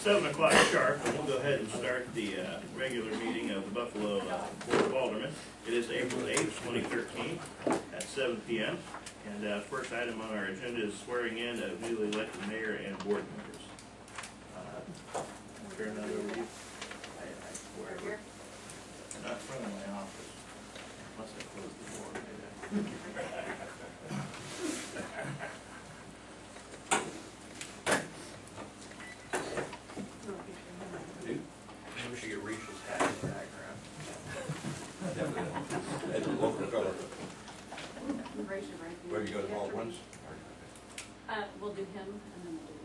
7 o'clock sharp, and we'll go ahead and start the regular meeting of the Buffalo Board of Aldermen. It is April 8th, 2013 at 7 p.m. And first item on our agenda is swearing in of newly elected mayor and board members. Turn that over to you. I swear here. Not in front of my office. Must have closed the door. Maybe we should get Risha's hat in the background. That's a local color. Raise your right hand. Where you go to all ones? We'll do him and then we'll do you.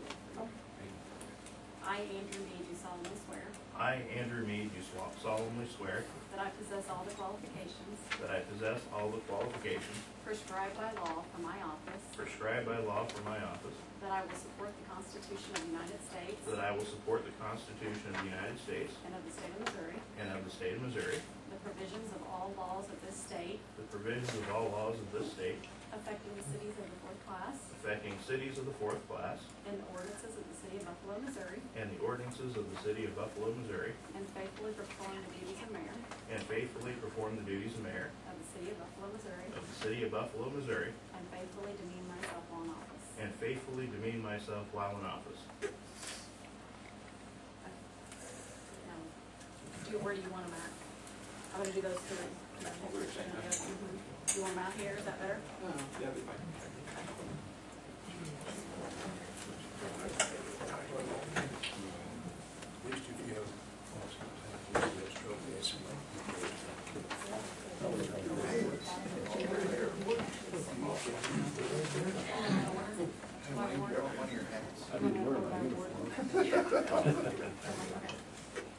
I, Andrew Mead, do solemnly swear I, Andrew Mead, do solemnly swear that I possess all the qualifications that I possess all the qualifications prescribed by law for my office, prescribed by law for my office, that I will support the Constitution of the United States that I will support the Constitution of the United States and of the state of Missouri, and of the state of Missouri, the provisions of all laws of this state the provisions of all laws of this state affecting the cities of the fourth class, affecting cities of the fourth class, and the ordinances of the city of Buffalo, Missouri, and the ordinances of the city of Buffalo, Missouri, and faithfully perform the duties of mayor and faithfully perform the duties of mayor of the city of Buffalo, Missouri, of the city of Buffalo, Missouri, and faithfully demean myself while in office. and faithfully demean myself while in office. Now, where do you want them at? I'm gonna do those three. You want them out here, is that better? That'd be fine.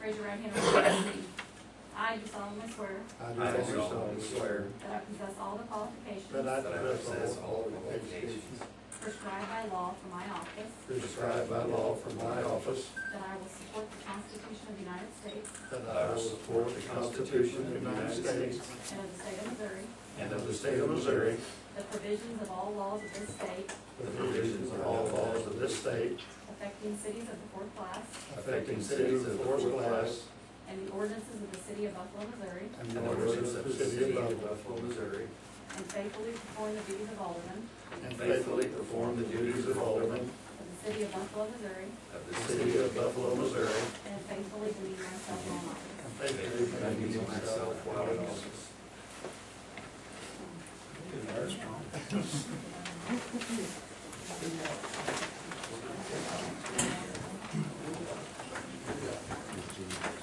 Raise your right hand and repeat. I do solemnly swear I do solemnly swear that I possess all the qualifications that I possess all the qualifications prescribed by law for my office, prescribed by law for my office, that I will support the Constitution of the United States that I will support the Constitution of the United States and of the state of Missouri, and of the state of Missouri, the provisions of all laws of this state the provisions of all laws of this state affecting cities of the fourth class, affecting cities of the fourth class, and the ordinances of the city of Buffalo, Missouri, and the ordinances of the city of Buffalo, Missouri, and faithfully perform the duties of alderman and faithfully perform the duties of alderman of the city of Buffalo, Missouri, of the city of Buffalo, Missouri, and faithfully demean myself while in office. and faithfully demean myself while in office.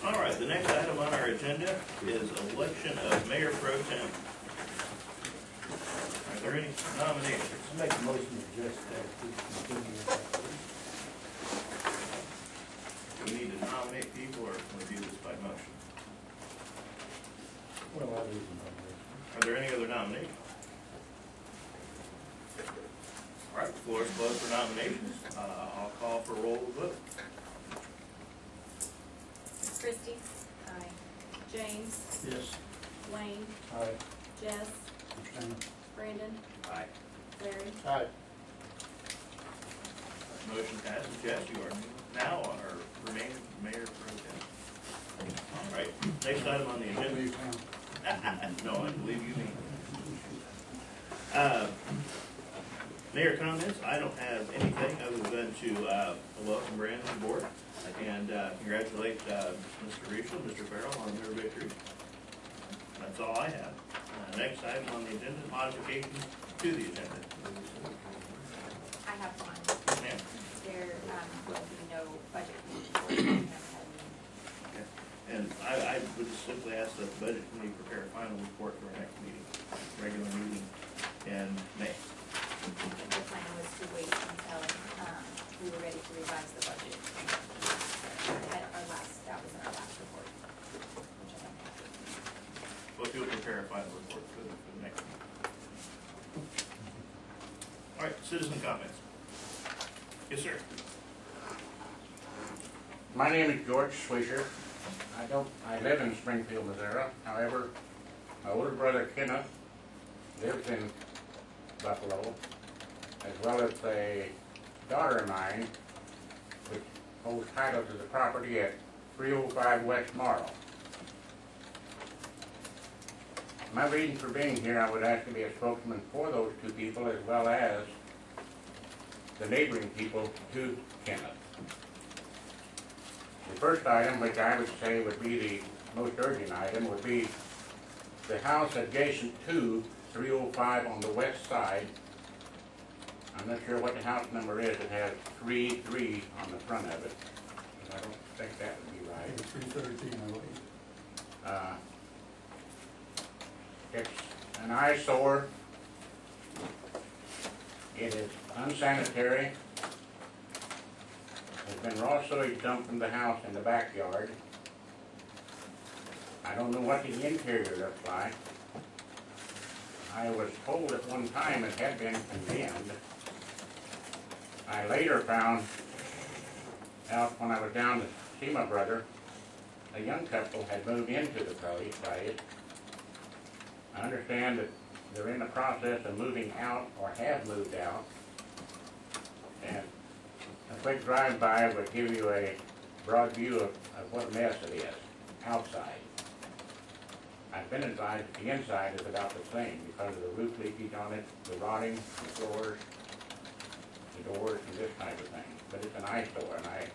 All right, the next item on our agenda is election of mayor pro tem. Are there any nominations? Make a motion to adjust that. Do we need to nominate people, or can we do this by motion? Well, I do the nomination. Are there any other nominations? All right, the floor is closed for nominations. I'll call for a roll vote. Christie? Aye. James? Yes. Wayne? Aye. Jess? Brandon? Aye. Larry? Aye. Motion passes. Jess, you are now our remaining mayor pro tem. All right, next item on the agenda. No, I believe you mean. Mayor comments. I don't have anything other than to welcome Brandon to the board and congratulate Mr. Riesel, Mr. Farrell on their victory. That's all I have. Next item on the agenda is modifications to the agenda. I have one. Ma'am? There will be no budget meeting. Okay. And I would just simply ask that the budget committee prepare a final report for our next meeting, regular meeting in May. The plan was to wait until we were ready to revise the budget. That was in our last report, which I don't have. Well, if you'll prepare a final report for the next meeting. All right, citizen comments. Yes, sir. My name is George Swisher. I live in Springfield, Missouri. However, my older brother Kenneth lives in Buffalo, as well as a daughter of mine, which holds title to the property at 305 West Marl. My reason for being here, I would ask to be a spokesman for those two people as well as the neighboring people to Kenneth. The first item, which I would say would be the most urgent item, would be the house adjacent to 305 on the west side. I'm not sure what the house number is. It has 33 on the front of it. But I don't think that would be right. 313, I believe. It's an eyesore. It is unsanitary. There's been raw sewage dumped from the house in the backyard. I don't know what the interior looks like. I was told at one time it had been condemned. I later found out when I was down to see my brother, a young couple had moved into the place. I understand that they're in the process of moving out or have moved out. And a quick drive-by would give you a broad view of what a mess it is outside. I've been advised that the inside is about the same because of the roof leakage on it, the rotting, the floors, the doors, and this type of thing. But it's an eyesore, and I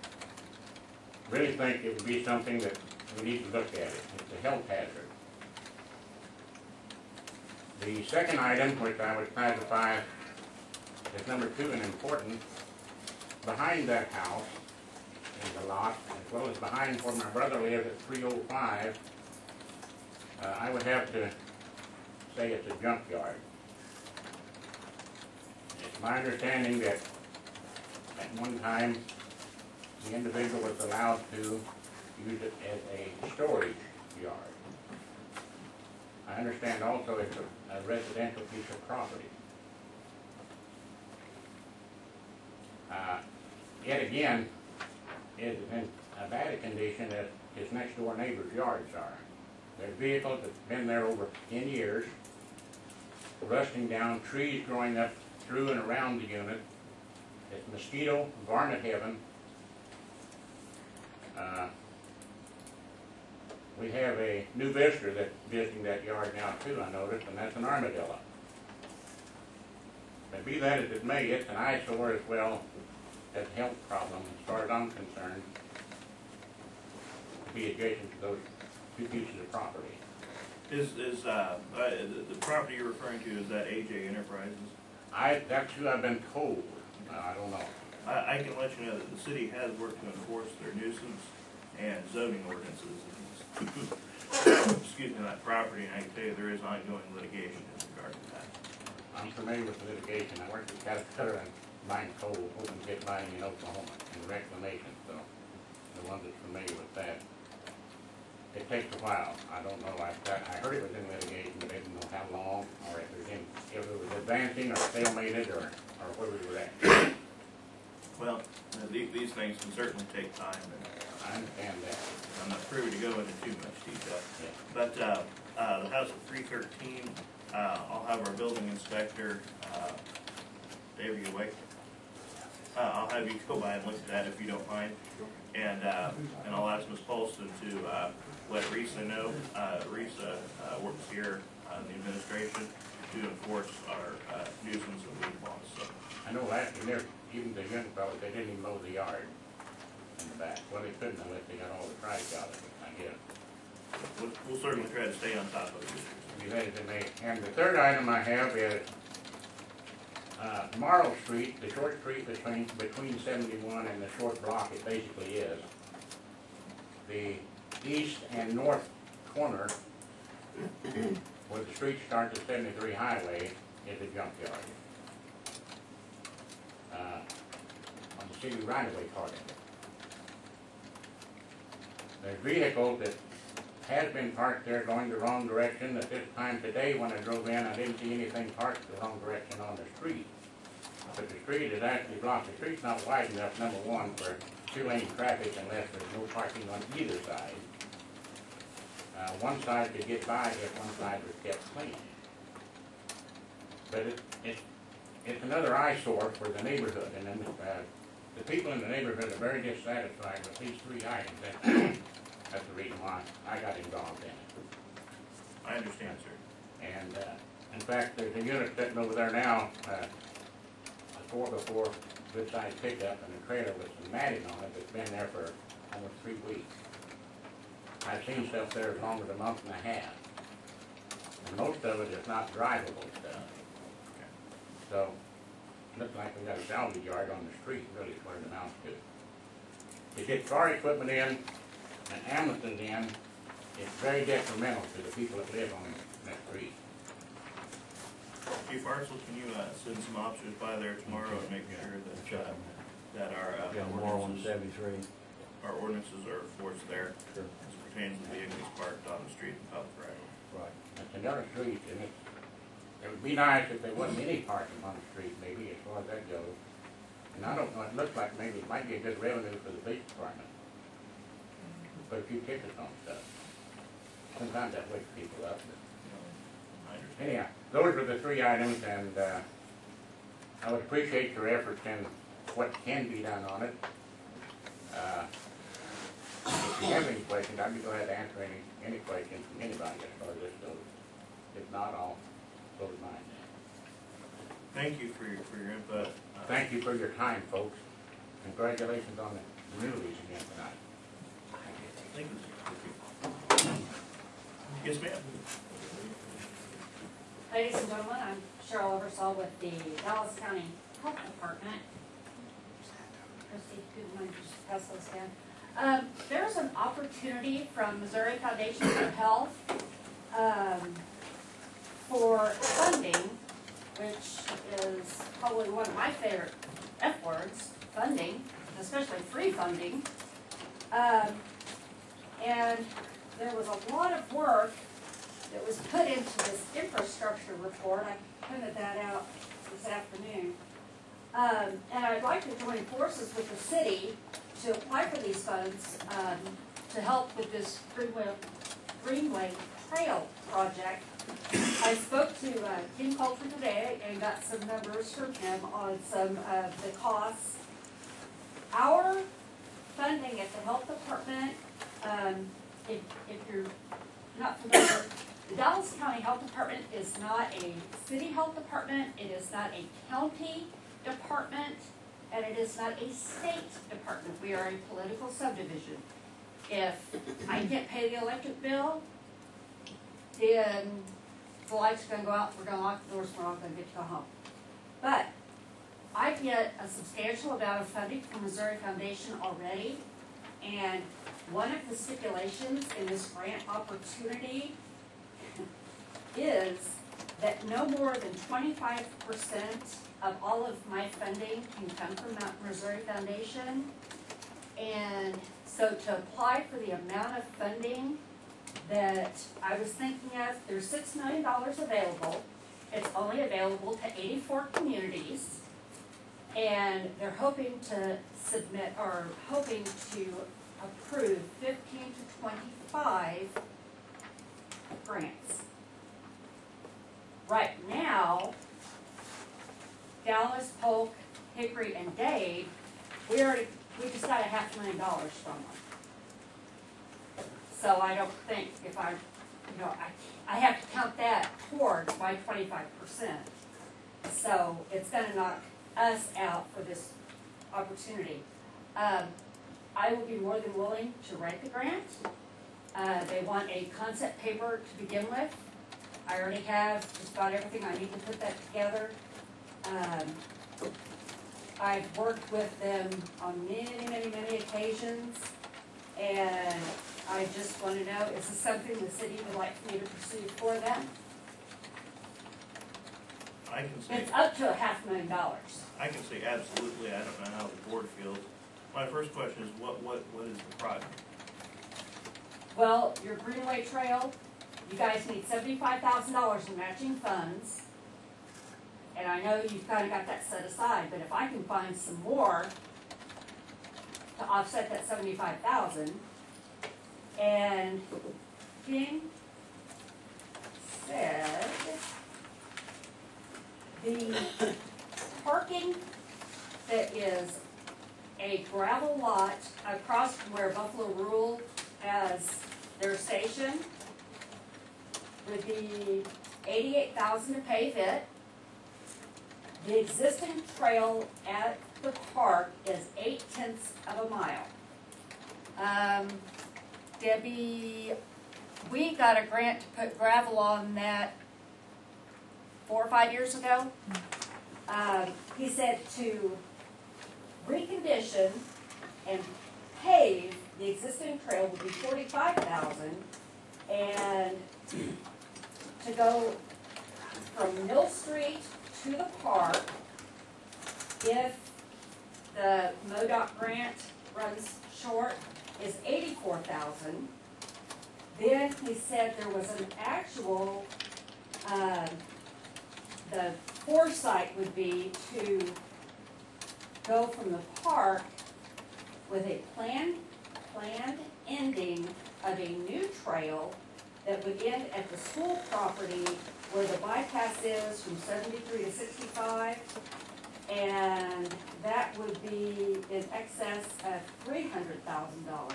really think it would be something that we need to look at it. It's a health hazard. The second item, which I would classify as number 2 and important, behind that house in the lot, as well as behind where my brother lives at 305, I would have to say it's a junkyard. It's my understanding that at one time the individual was allowed to use it as a storage yard. I understand also it's a residential piece of property. Yet again, is in a bad condition as his next door neighbor's yards are. There's vehicles that's been there over 10 years, rusting down, trees growing up through and around the unit. It's mosquito, varmint heaven. We have a new visitor that's visiting that yard now too, I noticed, and that's an armadillo. But be that as it may, it's an eyesore as well as a health problem as far as I'm concerned, to be adjacent to those two pieces of property. Is the property you're referring to, is that AJ Enterprises? That's who I've been told. I don't know. I can let you know that the city has worked to enforce their nuisance and zoning ordinances excuse me, that property, and I can tell you there is ongoing litigation in regard to that. I'm familiar with the litigation. I worked at Caterpillar and mine coal, hoping to get mining in Oklahoma, and reclamation, so the one that's familiar with that. It takes a while. I don't know. I heard it was in litigation, but I didn't know how long, or if it was advancing, or stalemated, or where we were at. Well, these things can certainly take time, and I understand that. I'm not privy to go into too much detail. Yeah. But the house at 313, I'll have our building inspector, Dave, are you awake? I'll have you go by and look at that if you don't mind. And I'll ask Ms. Paulson to let Risa know. Risa works here in the administration to enforce our nuisance and weed laws. So I know last year, even the young fellas, they didn't even mow the yard in the back. Well, they couldn't unless they got all the trash out of it, I guess. we'll certainly try to stay on top of it. Be ready to make. And the third item I have is Marl Street, the short street between 71 and the short block it basically is. The east and north corner, where the street starts at 73 Highway, is a junkyard. On the city right-of-way part of it. There's vehicles that has been parked there going the wrong direction. At this time today, when I drove in, I didn't see anything parked the wrong direction on the street. But the street is actually blocked. The street's not wide enough, number one, for two-lane traffic unless there's no parking on either side. One side could get by if one side was kept clean. But it's another eyesore for the neighborhood, and then the people in the neighborhood are very dissatisfied with these three items, and that's the reason why I got involved in it. I understand, sir. And, in fact, there's a unit sitting over there now, a 4x4 good-sized pickup and a trailer with some matting on it that's been there for almost 3 weeks. I've seen stuff there as long as a month and a half. And most of it is not drivable stuff. So, looks like we got a salvage yard on the street, really, is what it amounts to. To get car equipment in and ambulances in, it's very detrimental to the people that live on that street. Chief Arcel, can you send some officers by there tomorrow and make sure that our ordinances are enforced there Sure. as pertains to vehicles parked on the street in public right of way? Right. It's another street, and it would be nice if there wasn't any parking on the street, maybe, as far as that goes. And I don't know, it looks like maybe it might be a good revenue for the police department. Put a few tickets on stuff. Sometimes that wakes people up. I understand. Anyhow, those are the three items, and I would appreciate your efforts in what can be done on it. If you have any questions, I'd be glad to answer any questions from anybody as far as this goes. If not, I'll go to mine. Thank you for your input. Thank you for your time, folks. Congratulations on the new lease again tonight. Thank you. Yes, ma'am. Ladies and gentlemen, I'm Cheryl Eversole with the Dallas County Health Department. Christie, if you mind just pass those down. There's an opportunity from Missouri Foundation for Health for funding, which is probably one of my favorite F words, funding, especially free funding. And there was a lot of work that was put into this infrastructure report. I printed that out this afternoon. And I'd like to join forces with the city to apply for these funds to help with this Greenway Trail project. I spoke to Kim Coulter today and got some numbers from him on some of the costs. Our funding at the health department, if you're not familiar, the Dallas County Health Department is not a city health department, it is not a county department, and it is not a state department. We are a political subdivision. If I can't pay the electric bill, then the lights are gonna go out, we're gonna lock the doors, we're not gonna get to go home. But I get a substantial amount of funding from Missouri Foundation already, and one of the stipulations in this grant opportunity is that no more than 25% of all of my funding can come from Missouri Foundation. And so to apply for the amount of funding that I was thinking of, there's $6 million available. It's only available to 84 communities. And they're hoping to submit, or hoping to approve 15 to 25 grants. Right now, Dallas, Polk, Hickory, and Dade, we just got $500,000 from them. So I don't think if I have to count that towards my 25%. So it's gonna knock us out for this opportunity. I will be more than willing to write the grant. They want a concept paper to begin with. I already have just about everything I need to put that together. I've worked with them on many occasions, and I just want to know, is this something the city would like me to pursue for them? I can say. It's up to $500,000. I can say absolutely. I don't know how the board feels. My first question is, what is the project? Well, your Greenway Trail, you guys need $75,000 in matching funds. And I know you've kind of got that set aside, but if I can find some more to offset that $75,000, and King said the parking that is would be $88,000 to pave it. The existing trail at the park is 0.8 of a mile. Debbie, we got a grant to put gravel on that 4 or 5 years ago. He said to recondition and pave the existing trail would be $45,000, and to go from Mill Street to the park, if the MoDOT grant runs short, is $84,000. Then he said there was an actual, the foresight would be to go from the park with a planned ending of a new trail that would end at the school property where the bypass is from 73 to 65. And that would be in excess of $300,000.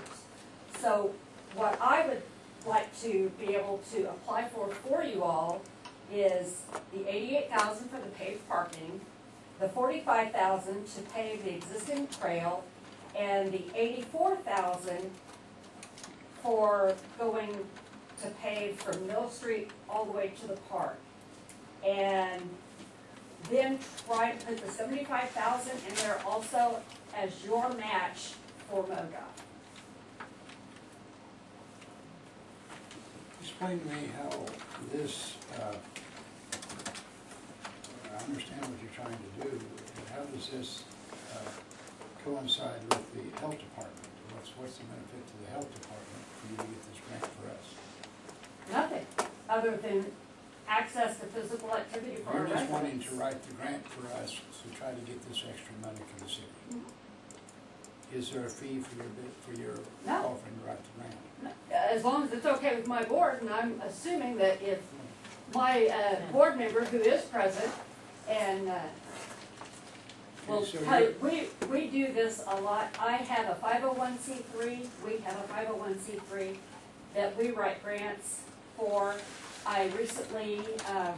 So what I would like to be able to apply for you all is the $88,000 for the paved parking, the $45,000 to pave the existing trail, and the $84,000 for going to pave from Mill Street all the way to the park. And then try to put the $75,000 in there also as your match for MoDOT. Explain to me how this, I understand what you're trying to do, but how does this coincide with the health department? What's the benefit to the health department for you to get this grant for us? Nothing, other than access to physical activity for our You're just wanting residents. to write the grant for us to try to get this extra money for the city. Is there a fee for your bid, for your No. offering to write the grant? As long as it's okay with my board, and I'm assuming that if my board member, who is present, and will Okay, so tell you, we do this a lot. I have a 501c3, we have a 501c3 that we write grants for. I recently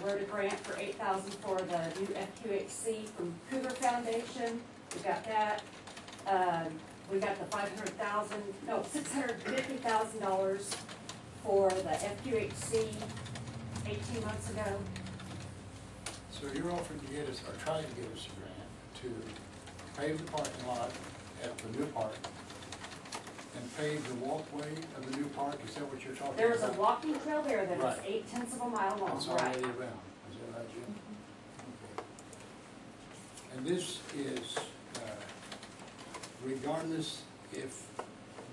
wrote a grant for $8,000 for the new FQHC from Cougar Foundation. We got that. We got the $650,000 for the FQHC 18 months ago. So you're offering to get us, or trying to get us a grant to pave the parking lot at the new park and pave the walkway of the new park, is that what you're talking about? There is a walking trail there that is Right. 0.8 of a mile long, That's right? already around, is that right, Jim? Okay. And this is, regardless if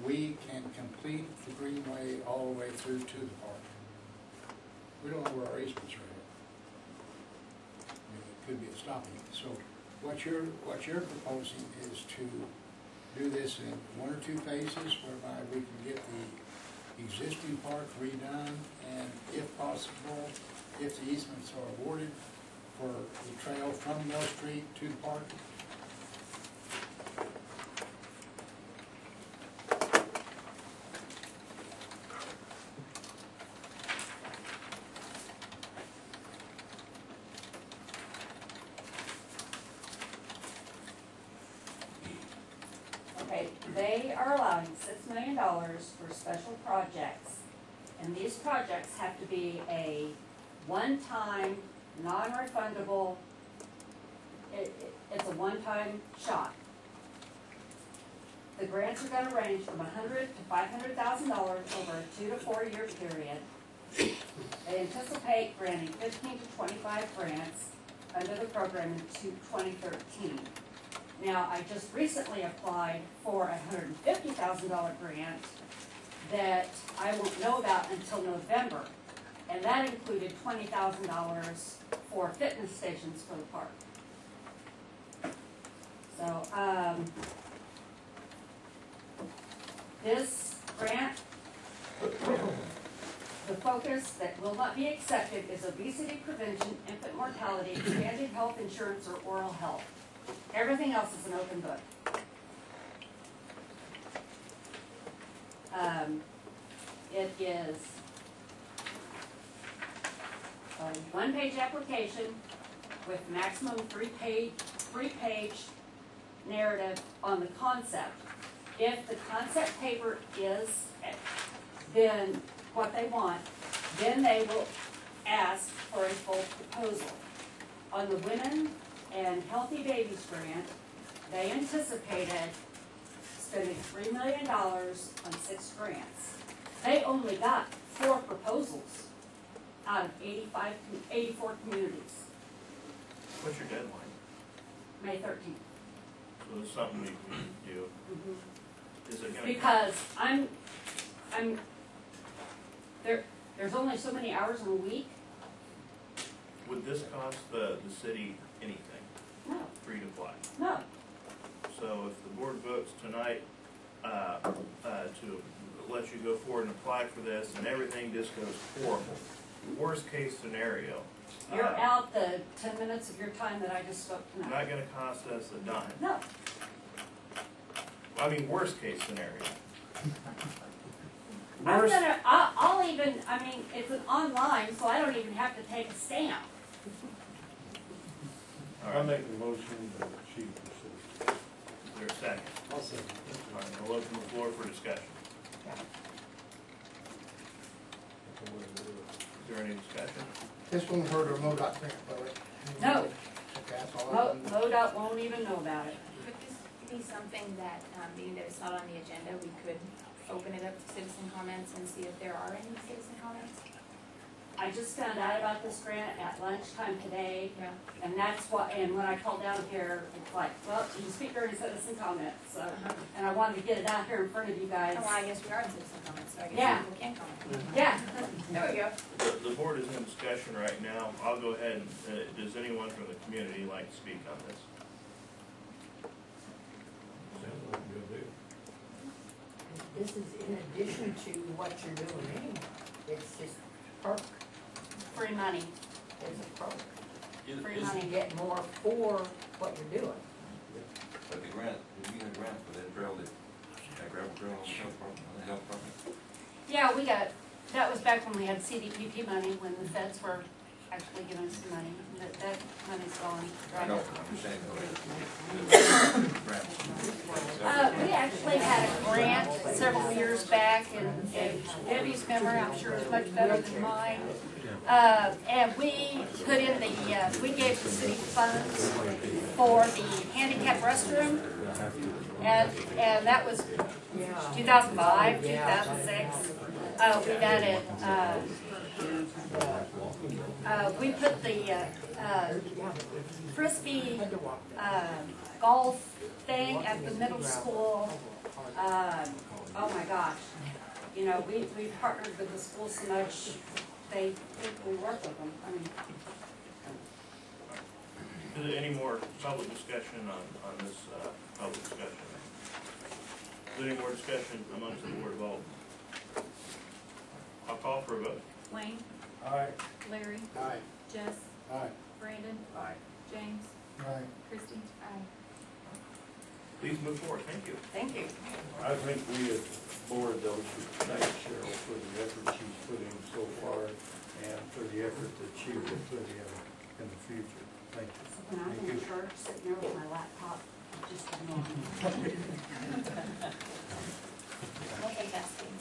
we can complete the greenway all the way through to the park. We don't know where our easements are at. I mean, it could be a stopping. So what you're proposing is to do this in 1 or 2 phases whereby we can get the existing park redone, and if possible, if the easements are awarded for the trail from Mill Street to the park. Okay, they are allowing $6 million for special projects. And these projects have to be a one-time, non-refundable, it's a one-time shot. The grants are gonna range from $100,000 to $500,000 over a 2 to 4 year period. They anticipate granting 15 to 25 grants under the program in 2013. Now, I just recently applied for a $150,000 grant that I won't know about until November. And that included $20,000 for fitness stations for the park. So, this grant, the focus that will not be accepted is obesity prevention, infant mortality, expanded health insurance, or oral health. Everything else is an open book. It is one-page application with maximum three-page narrative on the concept. If the concept paper is then what they want, then they will ask for a full proposal. On the Women and Healthy Babies grant, they anticipated spending $3 million on 6 grants. They only got 4 proposals out of 84 communities, What's your deadline? May 13th. So it's something we can do. Is it gonna? Because there's only so many hours in a week. Would this cost the city anything No, for you to apply? no. So if the board votes tonight, to let you go forward and apply for this, and everything just goes horrible, worst case scenario. You're out the 10 minutes of your time that I just spoke tonight. Not gonna cost us a dime. No, I mean, worst case scenario. I'll even, I mean, it's an online, so I don't even have to take a stamp. All I right, make the motion that she proceed. is there a second? I'll second. All right, I'll open the floor for discussion. Is there any discussion? This won't hurt our MoDOT grant, will it? No. Okay, that's all I want. MoDOT won't even know about it. Could this be something that, being that it's not on the agenda, we could open it up to citizen comments and see if there are any citizen comments? I just found out about this grant at lunchtime today, Yeah. and that's what, and when I called down here, it's like, well, you can speak during citizen comments, so. And I wanted to get it out here in front of you guys. Oh, well, I guess we are in citizen comments, so I Yeah. guess people can comment. Yeah. There we go. The board is in discussion right now. I'll go ahead and, does anyone from the community like to speak on this? Sounds like a good deal. This is in addition to what you're doing anyway. It's just perk, Free money. there's a perk. Free You money. get more for what you're doing. But the grant, did you get a grant for that trail, that gravel trail on the health department, on the health department? Yeah, we got, that was back when we had CDPP money, when the feds were actually giving us some money. That money's gone. I know, I'm saying, the grant. We actually had a grant several years back, and Debbie's memory, I'm sure, is much better than mine. And we put in the, we gave the city funds for the handicap restroom, and that was 2005, 2006. We got it, we put the frisbee golf thing at the middle school. Oh my gosh, you know, we partnered with the school so much, they think we work with them. I mean, Is there any more public discussion on this, public discussion? Is there any more discussion amongst the board of Alderman? I'll call for a vote. Wayne, Aye. Larry, Aye. Jess, Aye. Brandon. Aye. James, Aye. Christie. Aye. Please move forward, thank you. thank you. I think we as board though should thank Cheryl for the effort she's put in so far and for the effort that she will put in the future. Thank you. So when I'm in church, sitting there with my laptop, just ignore me. Multitasking.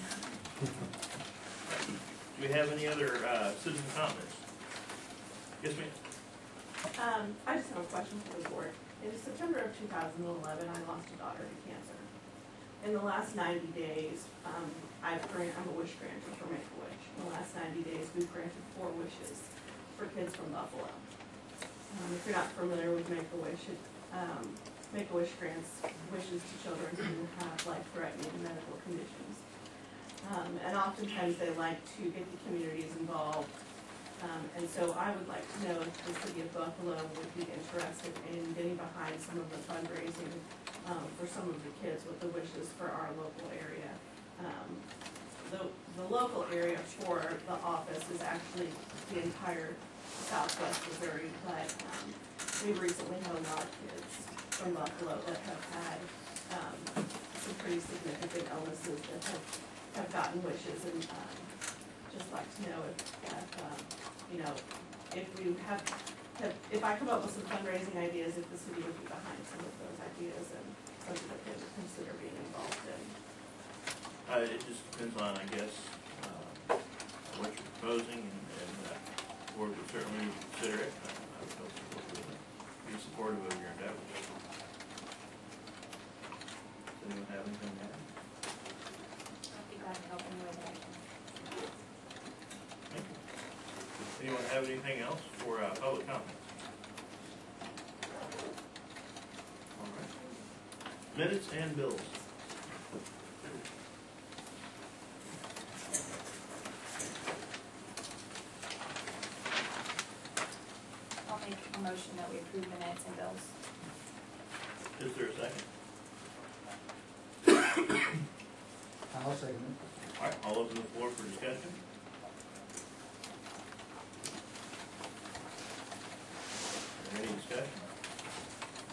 Do we have any other, citizen comments? Yes, ma'am? I just have a question for the board. In September of 2011, I lost a daughter to cancer. In the last 90 days, I'm a wish granter for Make-A-Wish. In the last 90 days, we've granted 4 wishes for kids from Buffalo. If you're not familiar with Make-A-Wish, Make-A-Wish grants wishes to children who have life-threatening medical conditions. And oftentimes they like to get the communities involved. And so I would like to know if the city of Buffalo would be interested in getting behind some of the fundraising for some of the kids with the wishes for our local area. The local area for the office is actually the entire southwest Missouri, but we've recently had a lot of kids from Buffalo that have had some pretty significant illnesses that have gotten wishes, and just like to know if, you know, if you have, if I come up with some fundraising ideas, if the city would be behind some of those ideas and something that they would consider being involved in. It just depends on, I guess, what you're proposing, and the board would certainly consider it. I would hope the board would be supportive of your endeavors. Does anyone have anything to add? I'll be glad to help any way that I can. Thank you. Does anyone have anything else for public comment? All right. Minutes and bills. I'll make a motion that we approve minutes and bills. Is there a second? I'll second it. All right, I'll open the floor for discussion. Any discussion?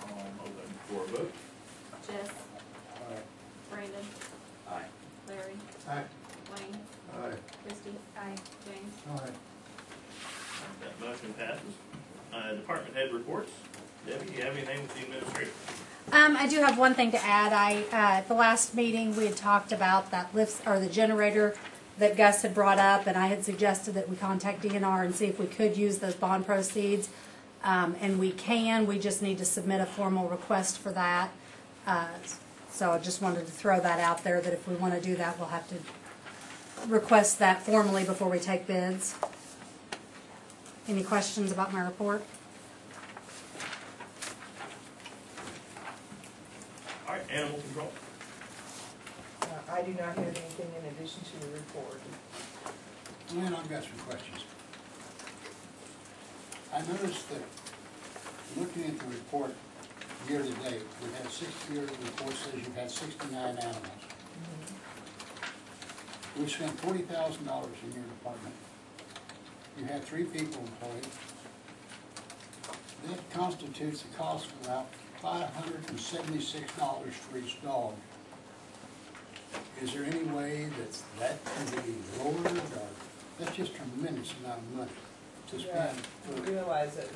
I'll open for a vote. Jess, Aye. Brandon, Aye. Larry, Aye. Wayne, Aye. Christie, James. Aye. That motion passes. Department head reports. Debbie, do you have anything with the administrator? I do have one thing to add. At the last meeting, we had talked about that lift, or the generator that Gus had brought up, and I had suggested that we contact DNR and see if we could use those bond proceeds. And we can, we just need to submit a formal request for that. So I just wanted to throw that out there, that if we want to do that, we'll have to request that formally before we take bids. Any questions about my report? All right, animal control. I do not have anything in addition to the report. And I've got some questions. I noticed that, looking at the report year to date, we've had 60 years, the report says you've had 69 animals. We spent $40,000 in your department. You had 3 people employed. That constitutes a cost of about $576 for each dog. Is there any way that can be lowered, or that's just a tremendous amount of money to Yeah, spend? we realize that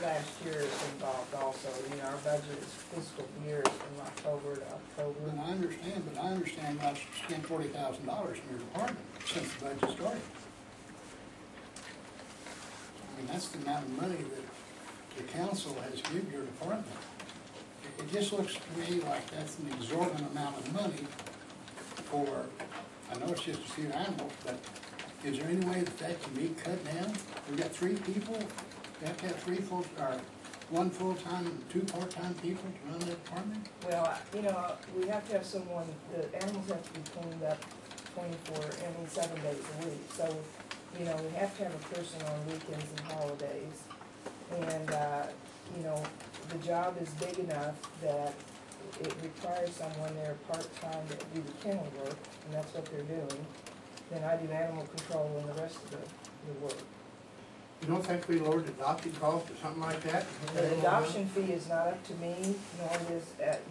last year is involved also. You know, our budget is fiscal year is from October to October. And I understand not spent $40,000 in your department since the budget started. I mean, that's the amount of money that the council has given your department. It just looks to me like that's an exorbitant amount of money for, I know it's just a few animals, but is there any way that can be cut down? We've got 3 people, we have to have 1 full-time and 2 part-time people to run that department? Well, you know, we have to have someone, the animals have to be cleaned up 7 days a week. So, you know, we have to have a person on weekends and holidays. And, you know, the job is big enough that it requires someone there part-time to do the kennel work, and that's what they're doing. Then I do animal control and the rest of the work. You don't think we lowered the adoption cost or something like that? The adoption fee is not up to me, nor is,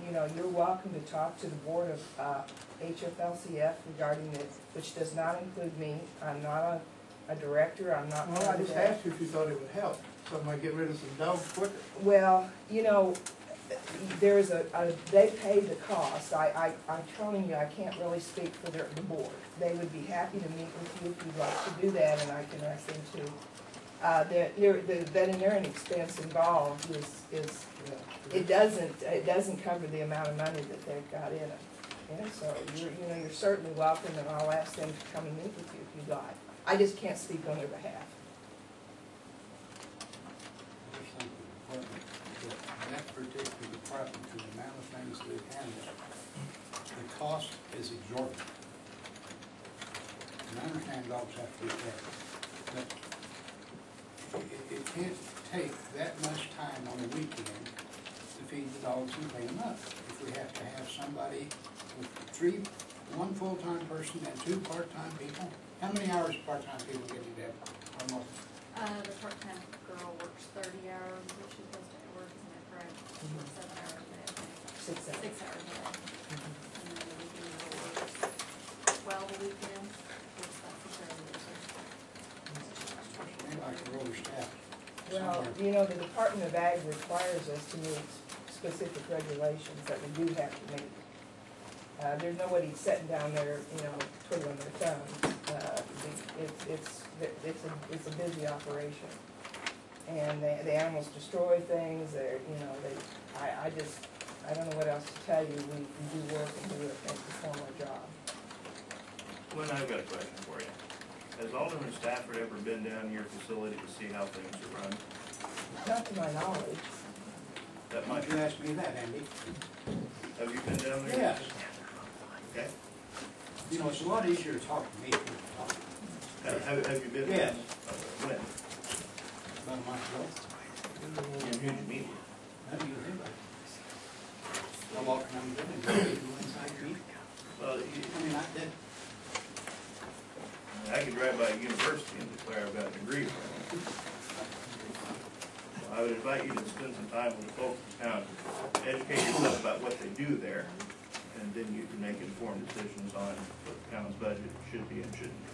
you know, you're welcome to talk to the board of HFLCF regarding this, which does not include me. I'm not a director, I'm not. Well, I just asked you if you thought it would help, so I might get rid of some dogs quicker. Well, you know, there's they pay the cost. I'm telling you, I can't really speak for the board. They would be happy to meet with you if you'd like to do that, and I can ask them to. The veterinarian expense involved it doesn't cover the amount of money that they've got in it. And so you're certainly welcome, and I'll ask them to come and meet with you if you'd like. I just can't speak on their behalf. I just think the department, that particular department, for the amount of things that it handles, the cost is exorbitant. And I understand dogs have to be fed, but it can't take that much time on the weekend to feed the dogs and clean them up. If we have to have somebody with 1 full-time person and 2 part-time people, how many hours part-time people get you there? Almost. The part-time girl works 30 hours, which she's supposed to work, isn't that correct? 7 hours a day. 6 hours. 6 hours a day. And then the weekend girl works 12 a weekend, which that's the 30 hours. overstaffed. Well, you know, the Department of Ag requires us to meet specific regulations that we do have to meet. There's nobody sitting down there, you know, twiddling their thumbs. It's a busy operation. And the animals destroy things, they're, you know, I don't know what else to tell you. We do work and do it and perform our job. Lynn, I've got a question for you. Has Alderman Stafford ever been down to your facility to see how things are run? Not to my knowledge. That Why might, don't you ask me that, Andy? have you been down there? Yes. Okay. You know, it's a lot easier to talk to me than to talk to you. Have you been? Yes. When? About a month ago. And who'd you meet? How do you think about it? I walk around the building, go inside and eat. Well, I mean, I did. I could drive by a university and declare I've got a degree from it. I would invite you to spend some time with the folks in town, educate yourself about what they do there, and then you can make informed decisions on what the town's budget should be and shouldn't be.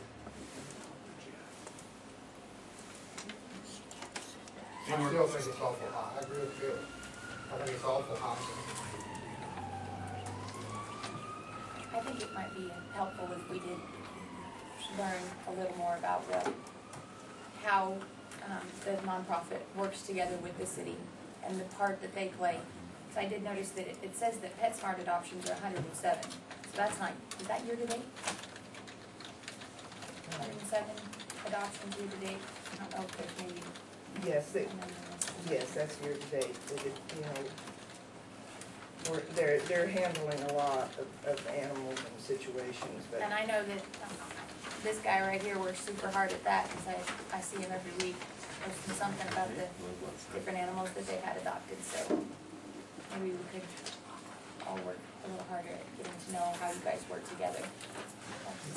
I still think it's awful high, I agree with you. I think it's awful high. I think it might be helpful if we did learn a little more about how the nonprofit works together with the city and the part that they play. So I did notice that it says that PetSmart adoptions are 107. So that's not, is that year to date? 107 adoptions year to date? I don't know if there's maybe. Yes, that's year to date. You know, they're handling a lot of animals and situations, but. And I know that this guy right here works super hard at that, because I see him every week posting something about the different animals that they had adopted, so maybe we could all work a little harder at getting to know how you guys work together.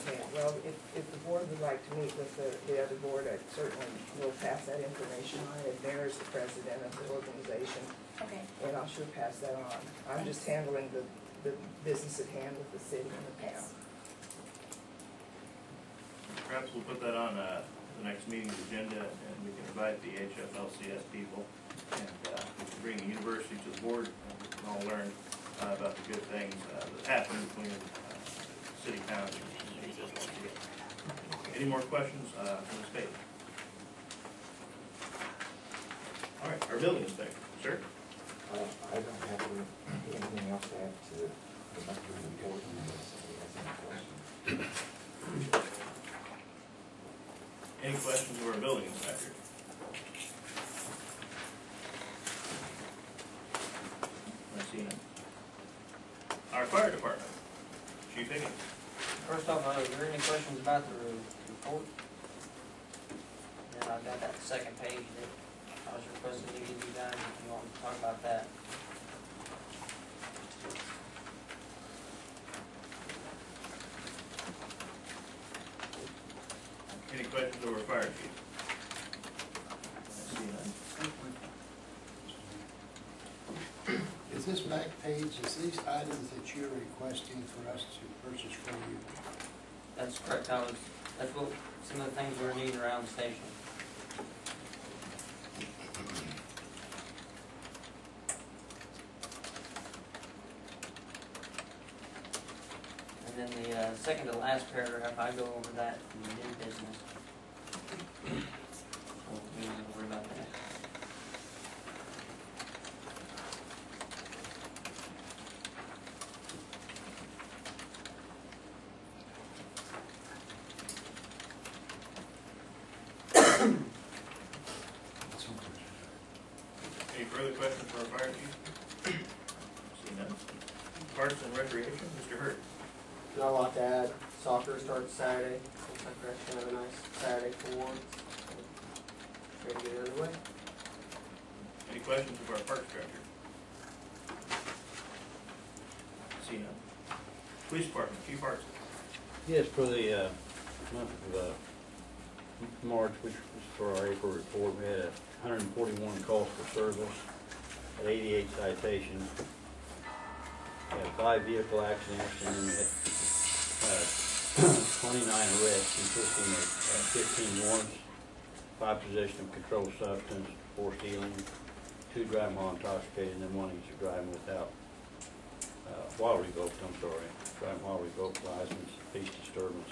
Okay, well, if the board would like to meet with the other board, I certainly will pass that information on. And Mayor's the president of the organization, Okay. and I'll sure pass that on. I'm just handling the business at hand with the city and the town. Perhaps we'll put that on the next meeting's agenda, and we can invite the HFLCS people, and we can bring the university to the board, and we can all learn about the good things that happen between city, town, and HFLCS. Any more questions from the state? All right, our building inspector, sir? I don't have anything else to add to the monthly report unless somebody has any questions. Any questions of our building inspector? I see none. Our fire department, Chief Higgins. First off, are there any questions about the report? And I've got that second page that I was requesting to give you guys, if you want to talk about that. Any questions over fire chief? I see none. Is this back page, is these items that you're requesting for us to purchase from you? That's correct, that's what, some of the things we're needing around the station. And then the second to last paragraph, I go over that in the new business. So we don't have to worry about that. Any further questions for our fire chief? See none. Parks and Recreation, Mr. Hurt. Not a lot to add. Soccer starts Saturday. Looks like we're actually gonna have a nice Saturday for once. Ready to get it underway. Any questions of our parks director? See none. Police Department, Chief Hartson. Yes, for the month of March, which was for our April report, we had 141 calls for service, had 88 citations, we had 5 vehicle accidents, and then we had 29 arrests consisting of 15 warrants 5 possession of controlled substance, 4 stealing, 2 driving while intoxicated, and then 1 each driving without, while revoked, I'm sorry, driving while revoked license, peace disturbance,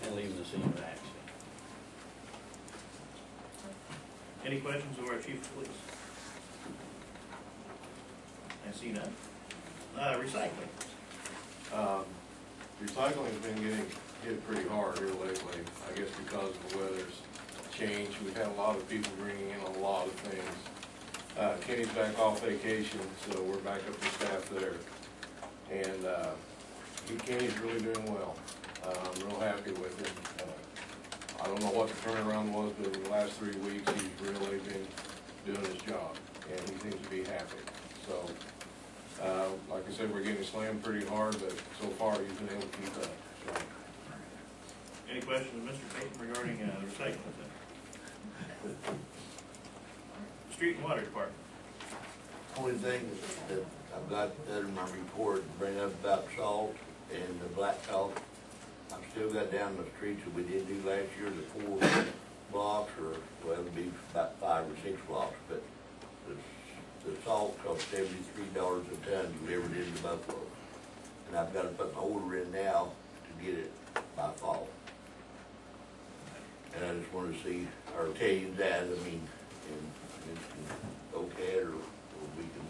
and leaving the scene of an accident. Any questions of our chief of police? I see none. Recycling. Recycling's been getting hit pretty hard here lately, I guess because the weather's changed. We've had a lot of people bringing in a lot of things. Kenny's back off vacation, so we're back up to staff there. And Kenny's really doing well. I'm real happy with him. I don't know what the turnaround was, but in the last 3 weeks, he's really been doing his job, and he seems to be happy. So, like I said, we're getting slammed pretty hard, but so far he's been able to keep up. So. Any questions, Mr. Payton, regarding the recycling center? Street and water department. Only thing that I've got in my report to bring up about salt and the blacktop, I've still got down the streets that we did do last year, the 4 blocks, or, well, it'll be about 5 or 6 blocks, but the salt costs $73 a ton delivered into Buffalo. And I've got to put my order in now to get it by fall. And I just wanted to see, or tell you that, I mean, and okay, or we can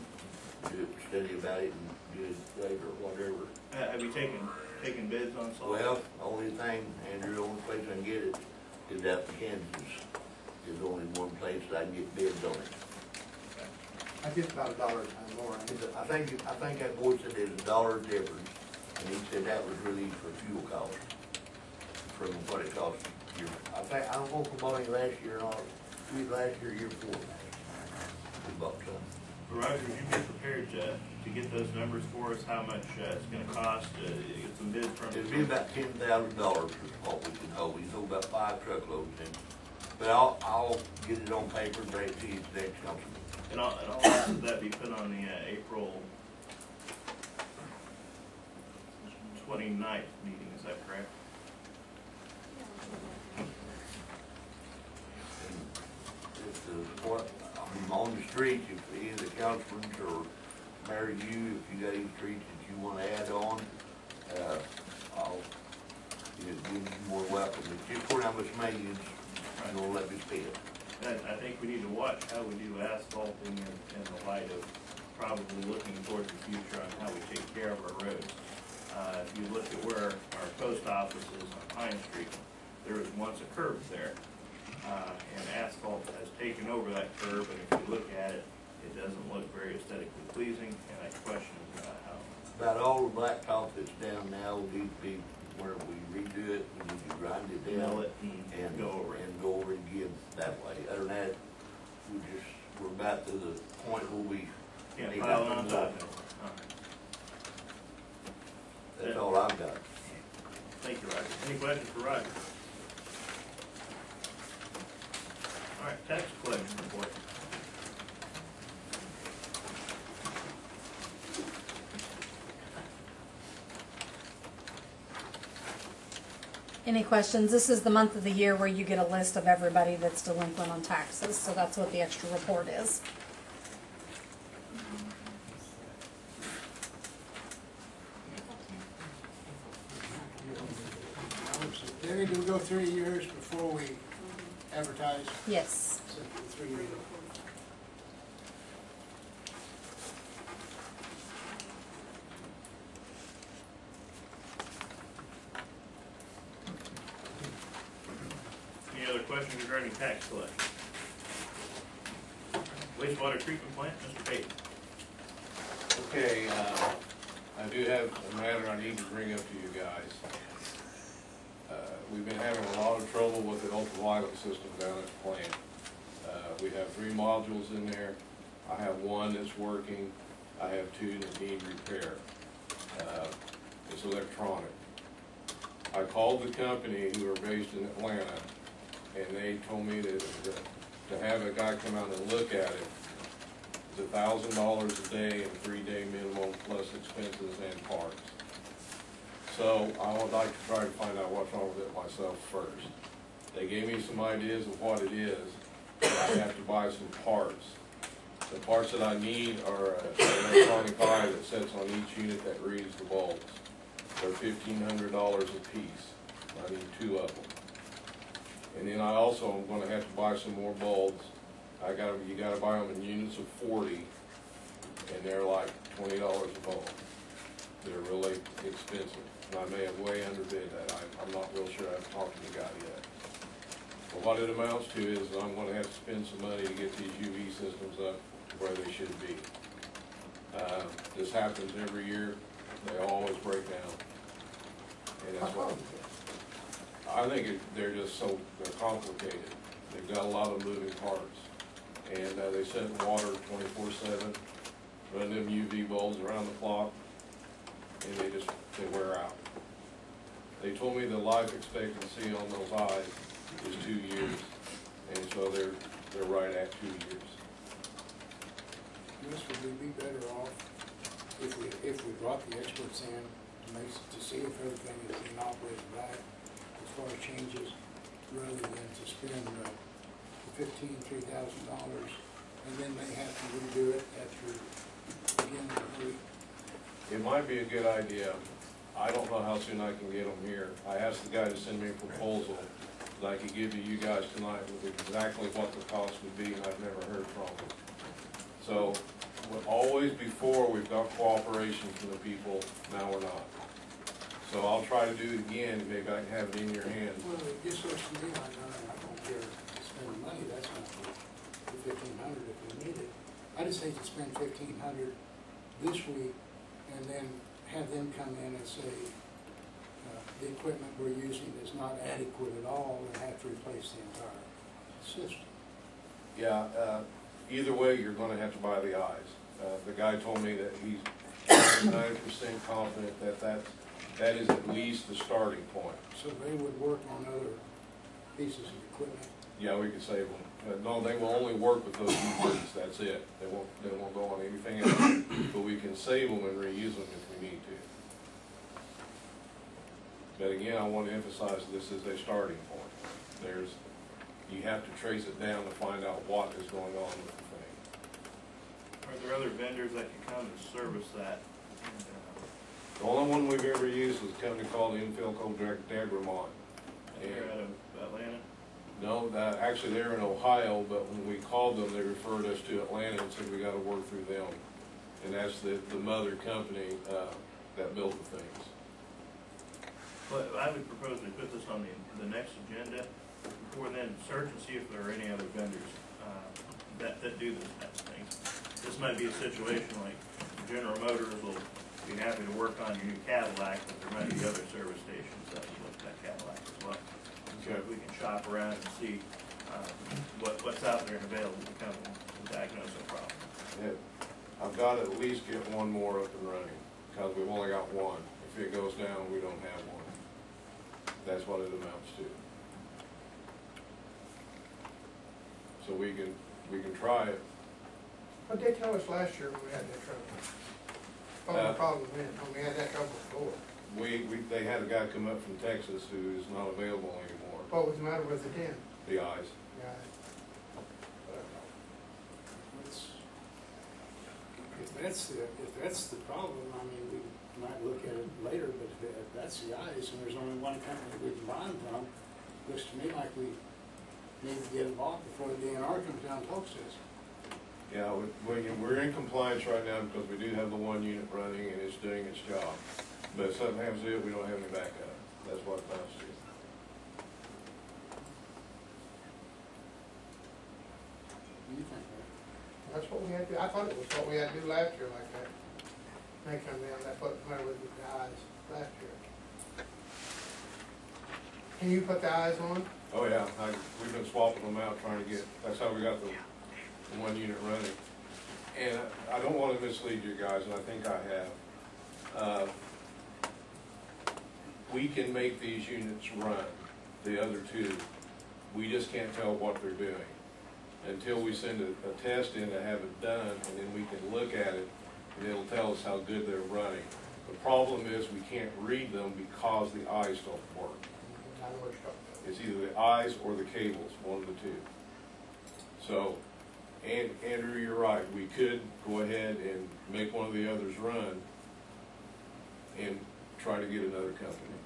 do it, study about it and do it later or whatever. Have you taken bids on salt? Well, the only thing, Andrew, the only place I can get it is out in Kansas. There's only one place that I can get bids on it. I get about $1 a ton more. I think that boy said there's $1 difference, and he said that was really for fuel cost, from what it cost year. I don't know if we bought any last year or not, last year, year before. We bought some. Roger, would you be prepared to get those numbers for us, how much it's gonna cost to get some bids from? It'd be about $10,000 is what we can hold. We hold about 5 truckloads in. But I'll get it on paper and bring it to you next council. And all of that be put on the April 29th meeting, is that correct? I'm on the streets, if either the councilman or Mary, if you got any streets that you want to add on, I'll be more welcome. But just for how much money you're gonna let me spend. I think we need to watch how we do asphalting in the light of probably looking towards the future on how we take care of our roads. If you look at where our post office is on Pine Street, there was once a curve there. And asphalt has taken over that curve, and if you look at it, it doesn't look very aesthetically pleasing, and I question how. About all the blacktop that's down now will need to be, where we redo it, we need to grind it down. Mill it and go over it. And go over and give that way. Other than that, we're about to the point where we. Can't pile on top of it. That's all I've got. Thank you, Roger. Any questions for Roger? All right, tax collection report. Any questions? This is the month of the year where you get a list of everybody that's delinquent on taxes, so that's what the extra report is. Debbie, do we go 3 years before we advertise? Yes. 3 years. Any other questions regarding tax collection? Wastewater treatment plant, Mr. Payton. Okay, I do have a matter I need to bring up to you guys. We've been having a lot of trouble with the ultraviolet system down at the plant. We have 3 modules in there. I have 1 that's working. I have 2 that need repair. It's electronic. I called the company who are based in Atlanta, and they told me that to have a guy come out and look at it is $1,000 a day and 3-day minimum plus expenses and parts. So I would like to try to find out what's wrong with it myself first. They gave me some ideas of what it is. I have to buy some parts. The parts that I need are an electronic eye that sits on each unit that reads the bulbs. They're $1,500 a piece. I need 2 of them. And then I also am gonna have to buy some more bulbs. You gotta buy them in units of 40, and they're like $20 a bulb. They're really expensive, and I may have way underbid that. I'm not real sure. I haven't talked to the guy yet. But what it amounts to is I'm gonna have to spend some money to get these UV systems up to where they should be. This happens every year. They always break down. And that's what, I think they're just they're complicated. They've got a lot of moving parts. And they sit in water 24/7, run them UV bulbs around the clock, and they wear out. They told me the life expectancy on those eyes is 2 years, and so they're right at 2 years. Would we be better off if we brought the experts in to see if everything is being operated right as far as changes, rather than to spend $3,000, and then they have to redo it after the beginning of the week? It might be a good idea. I don't know how soon I can get them here. I asked the guy to send me a proposal that I could give to you guys tonight with exactly what the cost would be, and I've never heard from him. So, always before, we've got cooperation from the people, now we're not. So I'll try to do it again, and maybe I can have it in your hands. Well, it just looks to me like I don't care to spend the money, that's not the $1,500 if we need it. I just hate to spend $1,500 this week and then have them come in and say, the equipment we're using is not adequate at all and have to replace the entire system. Yeah, either way, you're gonna have to buy the eyes. The guy told me that he's 90% confident that is at least the starting point. So they would work on other pieces of equipment? Yeah, we could save them. No, they will only work with those UVs, that's it. They won't go on anything else. But we can save them and reuse them if we need to. But again, I want to emphasize this is a starting point. You have to trace it down to find out what is going on with the thing. Are there other vendors that can come and service that? The only one we've ever used was a company called Infilco Degramont. They're out of Atlanta? No, actually they're in Ohio, but when we called them, they referred us to Atlanta and said we got to work through them. And that's the mother company that built the things. Well, I would propose we put this on the next agenda. Before then, search and see if there are any other vendors that do this type of thing. This might be a situation like General Motors will be happy to work on your new Cadillac, but there might be other service stations that will look at that Cadillac as well. So if we can shop around and see what's out there and available to come and diagnose the problem. Yeah. I've got to at least get one more up and running, because we've only got one. If it goes down, we don't have one. That's what it amounts to. So we can try it. What did they tell us last year when we had that trouble? What was the problem then, when we had that trouble before? They had a guy come up from Texas who is not available anymore. What was the matter with it then? The eyes. Yeah. If that's the problem, I mean, we might look at it later, but if that's the eyes, and there's only one company we can buy them from, looks to me like we need to get it bought before the DNR comes down and talks to us. Yeah, we're in compliance right now because we do have the one unit running and it's doing its job. But if something happens to it, we don't have any backup. That's what it amounts to. What do you think, Rick? That's what we had to do. I thought it was what we had to do last year like that. They come down, that's what the matter with the eyes last year. Can you put the eyes on? Oh yeah, we've been swapping them out trying to get, that's how we got the one unit running. And I don't want to mislead you guys, and I think I have. We can make these units run, the other two. We just can't tell what they're doing until we send a test in to have it done, and then we can look at it, and it'll tell us how good they're running. The problem is we can't read them because the eyes don't work. I know what you're talking about. It's either the eyes or the cables, one of the two. So, and Andrew, you're right, we could go ahead and make one of the others run and try to get another company.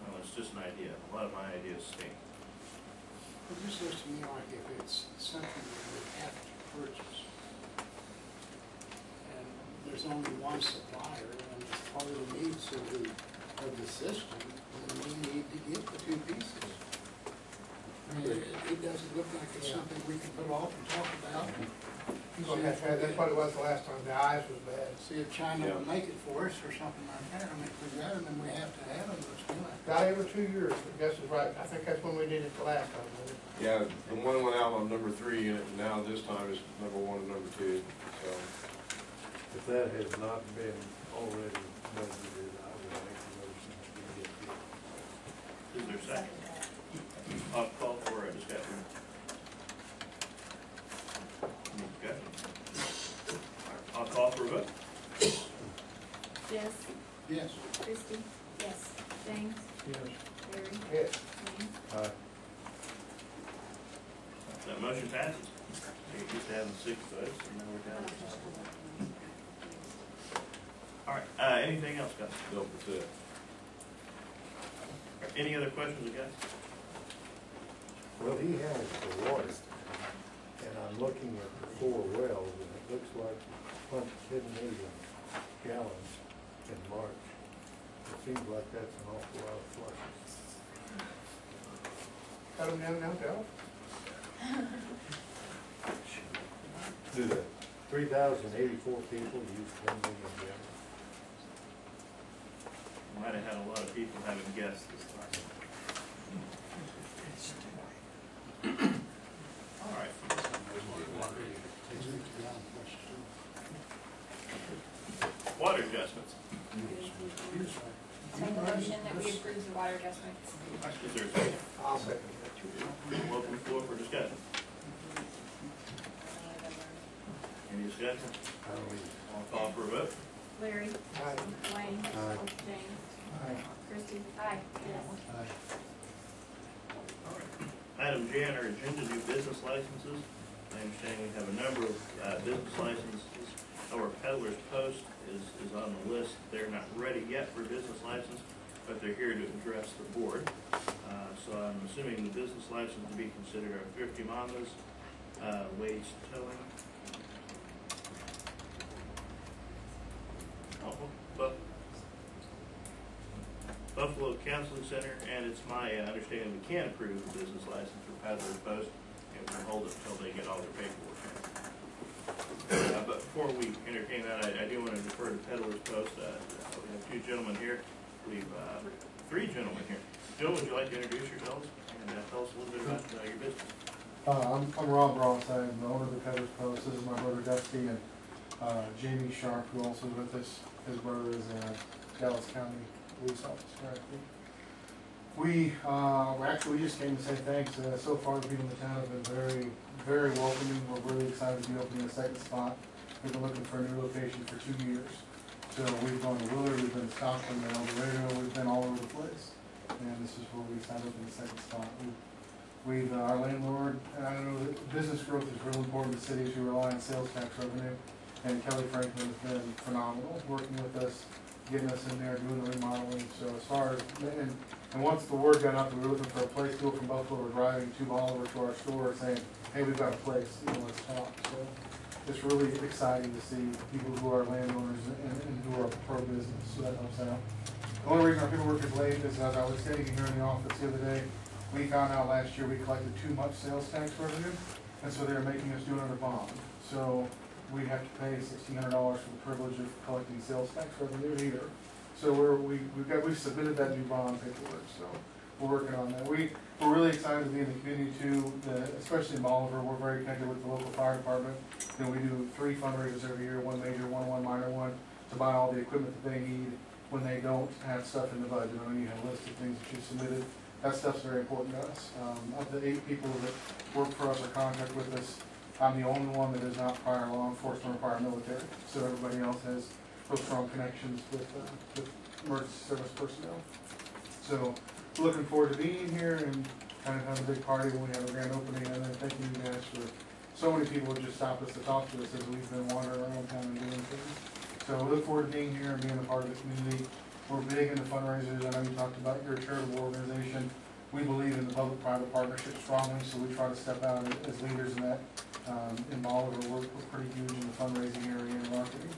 Well, it's just an idea. A lot of my ideas stink. It just looks to me like if it's something that we have to purchase, and there's only one supplier, and it's part of the needs of the system, then we need to get the two pieces. I mean, it doesn't look like it's something we can put off and talk about. You're gonna have to have, that's what it was the last time, the eyes was bad. See if China will make it for us or something like that. I mean, if we got them, then we have to have them, let's do it. About every 2 years, Gus is right, I think that's when we did it the last time, wasn't it? Yeah, the one went out on number 3 unit, and now this time it's number 1 and number 2, so. If that has not been already budgeted, I would make a motion to get it. Is there a second? I'll call for a discussion. Any discussion? I'll call for a vote. Jess, Yes. Christie, Yes. James, Yes. Larry, Yes. Wayne. Aye. That motion passes. You're used to having 6 votes, and now we're down to 5. All right, anything else, guys? No, that's it. Any other questions, guys? Well, he has the water, and I'm looking at the 4 wells, and it looks like pumped 10 million gallons in March. It seems like that's an awful lot of flushes. Cut them down now, Del? Do the 3,084 people use 10 million gallons? Might have had a lot of people having guessed this time. All right. Water adjustments. Make a motion that we approve the water adjustments. Is there a second? I'll second that. Open the floor for discussion. Any discussion? I don't even. I'll call for a vote. Larry, Aye. Wayne, Aye. James, Aye. Christie. Aye. Jess. Item J on our agenda, new business licenses. I understand we have a number of business licenses. Our Peddler's Post is on the list. They're not ready yet for business license, but they're here to address the board. So I'm assuming the business license to be considered are Thrifty Mamas, Wade's Towing. Buffalo Counseling Center, and it's my understanding we can approve the business license for Peddler's Post, and we'll hold it until they get all their paperwork in. But before we entertain that, I do want to defer to Peddler's Post. We have 2 gentlemen here. We've 3 gentlemen here. Joe, would you like to introduce yourselves and tell us a little bit about your business? I'm Rob Ross. I'm the owner of the Peddler's Post. This is my brother Dusty, and Jamie Sharp, who also is with us. His brother is a Dallas County police officer, I think. We just came to say thanks. So far, the people in the town have been very, very welcoming. We're really excited to be opening a second spot. We've been looking for a new location for 2 years. So we've gone to Willard, we've been to Stockton, El Dorado, we've been all over the place. And this is where we decided to open the second spot. Our landlord, and I know that business growth is real important to cities who rely on sales tax revenue. And Kelly Franklin has been phenomenal, working with us, getting us in there, doing the remodeling. So as far as, and once the word got out that we were looking for a place, people from Buffalo were driving to Oliver to our store saying, hey, we've got a place, let's talk. So it's really exciting to see people who are landowners and who are pro-business, so that helps out. The only reason our paperwork is late is as I was sitting here in the office the other day, we found out last year we collected too much sales tax revenue, and so they're making us do another bond. So we have to pay $1,600 for the privilege of collecting sales tax revenue either. So we've submitted that new bond paperwork, so we're working on that. We're really excited to be in the community too, especially in Bolivar. We're very connected with the local fire department. We do 3 fundraisers every year, one major, one minor one, to buy all the equipment that they need when they don't have stuff in the budget. I know you have a list of things that you submitted. That stuff's very important to us. Of the 8 people that work for us or contract with us, I'm the only one that is not prior law enforcement or prior military. So everybody else has real strong connections with emergency service personnel. So, looking forward to being here and kind of have a big party when we have a grand opening, and then thanking you guys for, so many people have just stopped us to talk to us as we've been wandering around town and doing things. So we look forward to being here and being a part of the community. We're big into fundraisers. I know you talked about your charitable organization. We believe in the public-private partnership strongly, so we try to step out as leaders in that. In Bolivar, we're pretty huge in the fundraising area and marketing.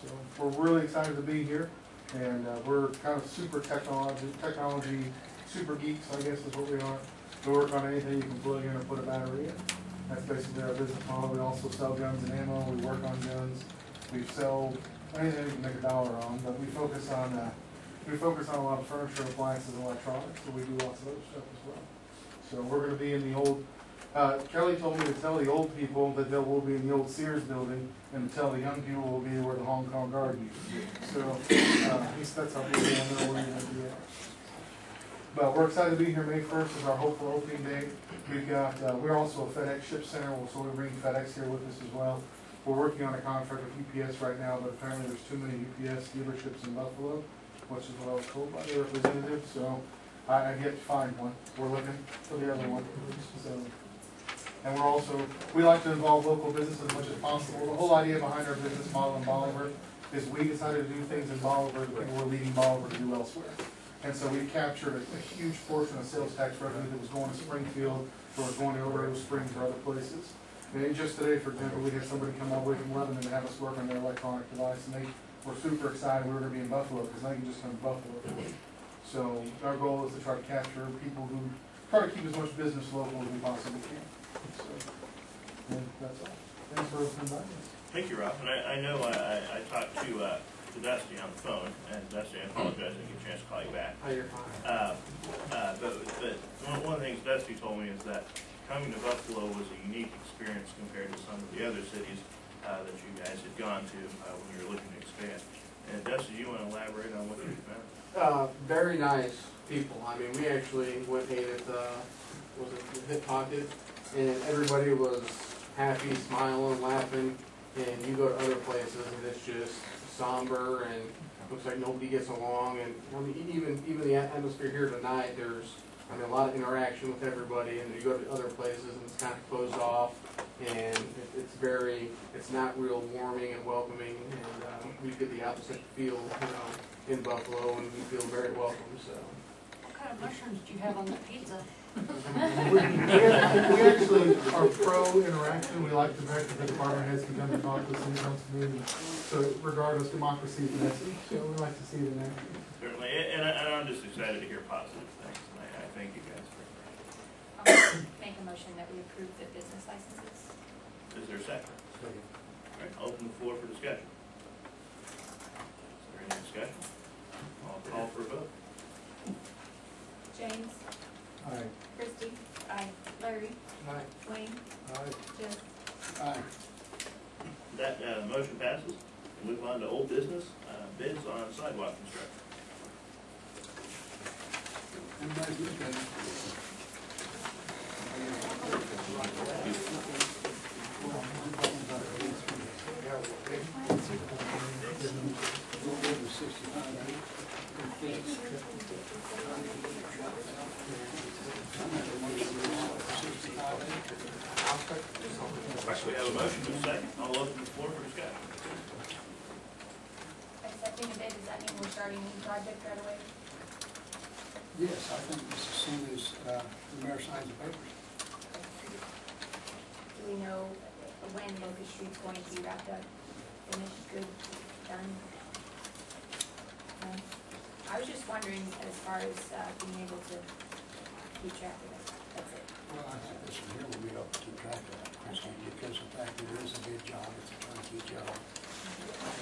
So we're really excited to be here, and we're kind of super technology super geeks, I guess is what we are. We work on anything you can plug in or put a battery in. That's basically our business model. We also sell guns and ammo. We work on guns. We sell anything we can make a dollar on, but we focus on a lot of furniture, appliances, and electronics, so we do lots of other stuff as well. So we're going to be in the old, Kelly told me to tell the old people that they will be in the old Sears building, and to tell the young people will be where the Hong Kong Guard used to be. So that's how people will know where you're going to be at. But we're excited to be here. May 1st is our hopeful opening day. We've got, we're also a FedEx ship center, so we bring FedEx here with us as well. We're working on a contract with UPS right now, but apparently there's too many UPS dealerships in Buffalo, which is what I was told by the representative, so I get to find one. We're looking for the other one. So, and we're also, we like to involve local business as much as possible. The whole idea behind our business model in Bolivar is we decided to do things in Bolivar that people were leaving Bolivar to do elsewhere. And so we captured a huge portion of sales tax revenue that was going to Springfield, or was going to El Dorado Springs or other places. And just today, for example, we had somebody come all the way from Lebanon to have us work on their electronic device, and they were super excited we were going to be in Buffalo, because now you can just come to Buffalo. So our goal is to try to capture people who try to keep as much business local as we possibly can. So, and that's all. Thanks for inviting us. Thank you, Rob. And I know I talked to Dusty on the phone, and Dusty, I apologize, I didn't get a chance to call you back. Oh, you're fine. But one of the things Dusty told me is that coming to Buffalo was a unique experience compared to some of the other cities that you guys had gone to when you were looking to expand. And Dusty, do you want to elaborate on what you found? Very nice people. I mean, we actually went and ate at was it the Hip Pocket, and everybody was happy, smiling, laughing. And you go to other places, and it's just somber and looks like nobody gets along. And I mean, even the atmosphere here tonight, there's a lot of interaction with everybody. And you go to other places, and it's kind of closed off, and it's not real warming and welcoming. And we get the opposite feel, in Buffalo, and we feel very welcome. So. What kind of mushrooms do you have on the pizza? we actually are pro-interaction. We like the department heads to come and talk to us and come to meetings. So regardless, democracy is messy. So we like to see it in action. Certainly, and I'm just excited to hear positive things. And I thank you guys for I'll make a motion that we approve the business licenses. Is there a second? All right, open the floor for discussion. Is there any discussion? I'll call for a vote. James? Aye. Christie? Aye. Larry? Aye. Wayne? Aye. Jeff? Aye. That motion passes. We'll move on to old business, bids on sidewalk construction. Everybody's looking. We have a motion to second. I'll open the floor for discussion. Accepting a bid, does that mean we're starting a new project right away? Yes, I think just as soon as the mayor signs the papers. Do we know when Locust Street's going to be wrapped up, finished, good, done? No? I was just wondering as far as being able to keep track of it, that's it. Well, I think this one here will be able to keep track of that, Christine, because the fact that it is a big job, it's a turnkey job.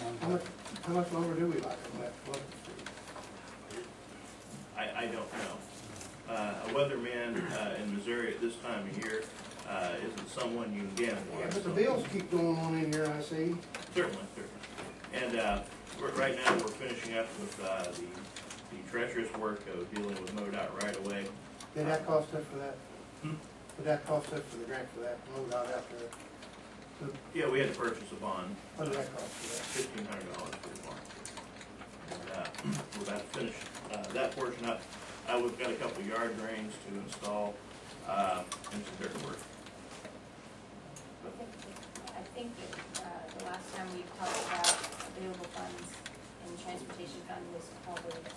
And, How much longer do we like on that? I don't know. A weatherman in Missouri at this time of year isn't someone you can gamble Yeah, with. but the bills keep going on in here, I see. Certainly. And right now, we're finishing up with the treacherous work of dealing with MoDOT right away. Did that cost us for that? Did that cost us for the grant for that, MoDOT out there? Yeah, we had to purchase a bond. What did that cost you? $1,500 for the bond. And, we're about to finish, that portion up. We've got a couple of yard drains to install, and some dirt work. I think that, the last time we talked about available funds in the transportation fund was probably the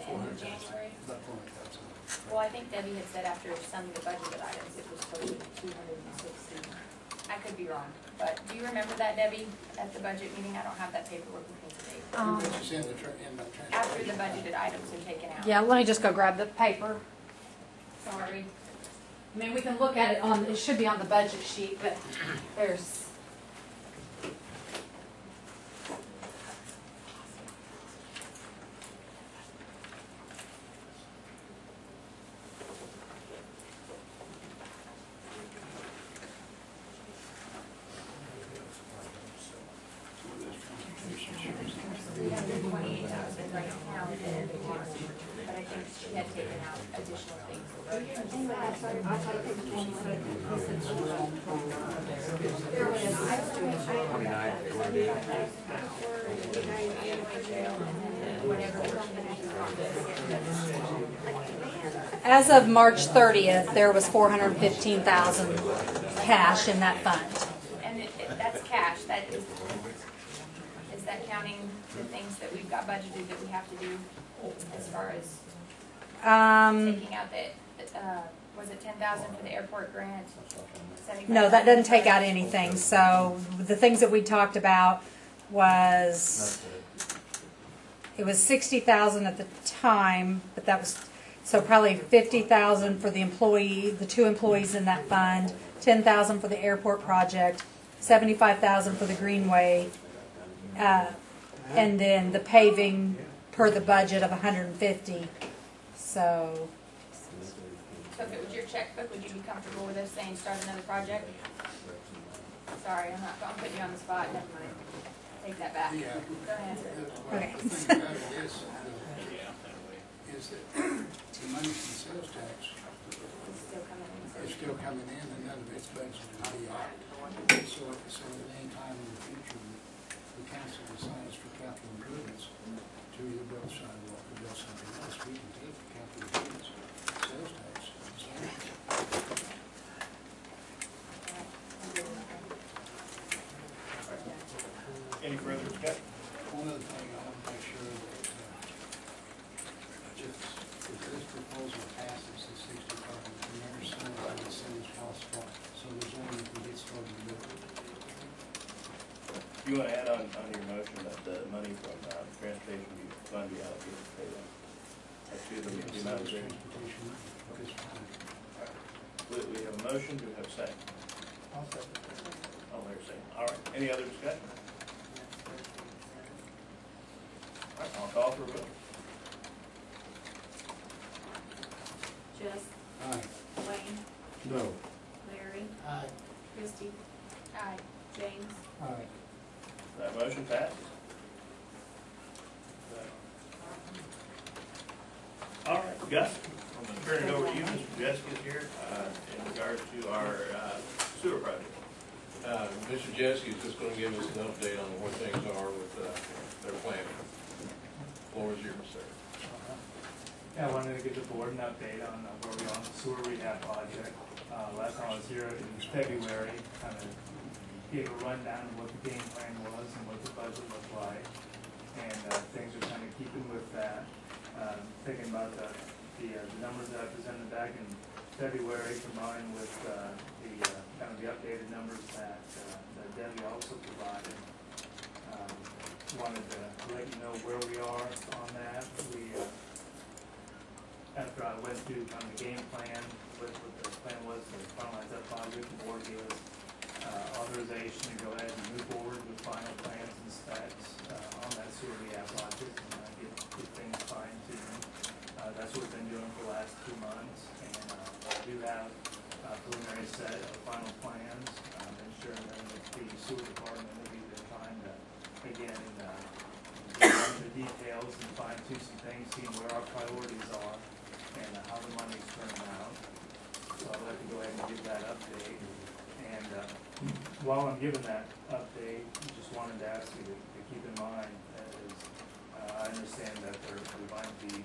end of January. About 400,000. Well, I think Debbie had said after some of the budgeted items, it was closer to 260. I could be wrong, but do you remember that, Debbie, at the budget meeting? I don't have that paperwork with me today. Which is in the transportation. After the budgeted items are taken out. Yeah, let me just go grab the paper. Sorry. I mean, we can look at it on, it should be on the budget sheet, but there's. $328,000 right now, but I think she had taken out additional things. As of March 30th, there was $415,000 cash in that fund. And that's cash, that is that counting the things that we've got budgeted that we have to do as far as taking out was it 10,000 for the airport grant? No, that doesn't take out anything. So the things that we talked about was, it was 60,000 at the time, but that was, so probably 50,000 for the employee, the two employees in that fund, 10,000 for the airport project, 75,000 for the greenway, and then the paving per the budget of 150. So if it was your checkbook, would you be comfortable with us saying start another project? Sorry, I'm putting you on the spot, never mind. Take that back. Yeah. Go ahead. Okay. The thing about it is that the money from sales tax It's still coming in. is still coming in and none of it's budgeted yet. So at any time in the future, the council decides for capital improvements to either build sidewalk or build something else, we can take the capital improvements, sales tax. Any further discussion? One other thing, I want to make sure that if this proposal passes the 65, remember some of the incentives cost what, so there's only if we get started with it. You want to add on your motion that the money from transportation fund be allocated to pay that? That's the amount of Transportation, this fine. We have a motion, do we have a second? I'll second. Oh, there's a second. All right, any other discussion? All right, I'll call for a vote. Jess, Aye. Wayne, No. Larry, Aye. Christie, Aye. James. Aye. That motion passes. All right, Gus, I'm going to turn it over to you. Mr. Jessica's here in regards to our sewer project. Mr. Jeske is just gonna give us an update on where things are with their planning. Floor is yours, sir. Yeah, I wanted to give the board an update on where we are on the sewer rehab project. Last time I was here in February, kind of gave a rundown of what the game plan was and what the budget looked like. And things are kind of keeping with that. Thinking about the numbers that I presented back in February combined with kind of the updated numbers that Debbie also provided. Wanted to let you know where we are on that. After I went through kind of the game plan, what the plan was to finalize that project, the board gave us authorization to go ahead and move forward with final plans and specs on that sewer rehab project and get things fine-tuned. That's what we've been doing for the last 2 months, and I do have a preliminary set of final plans, ensuring that the sewer department will be the time to, again, get into the details and fine-tune some things, seeing where our priorities are and how the money's turning out. So I'd like to go ahead and give that update. And while I'm giving that update, just wanted to ask you to keep in mind, as I understand that there might be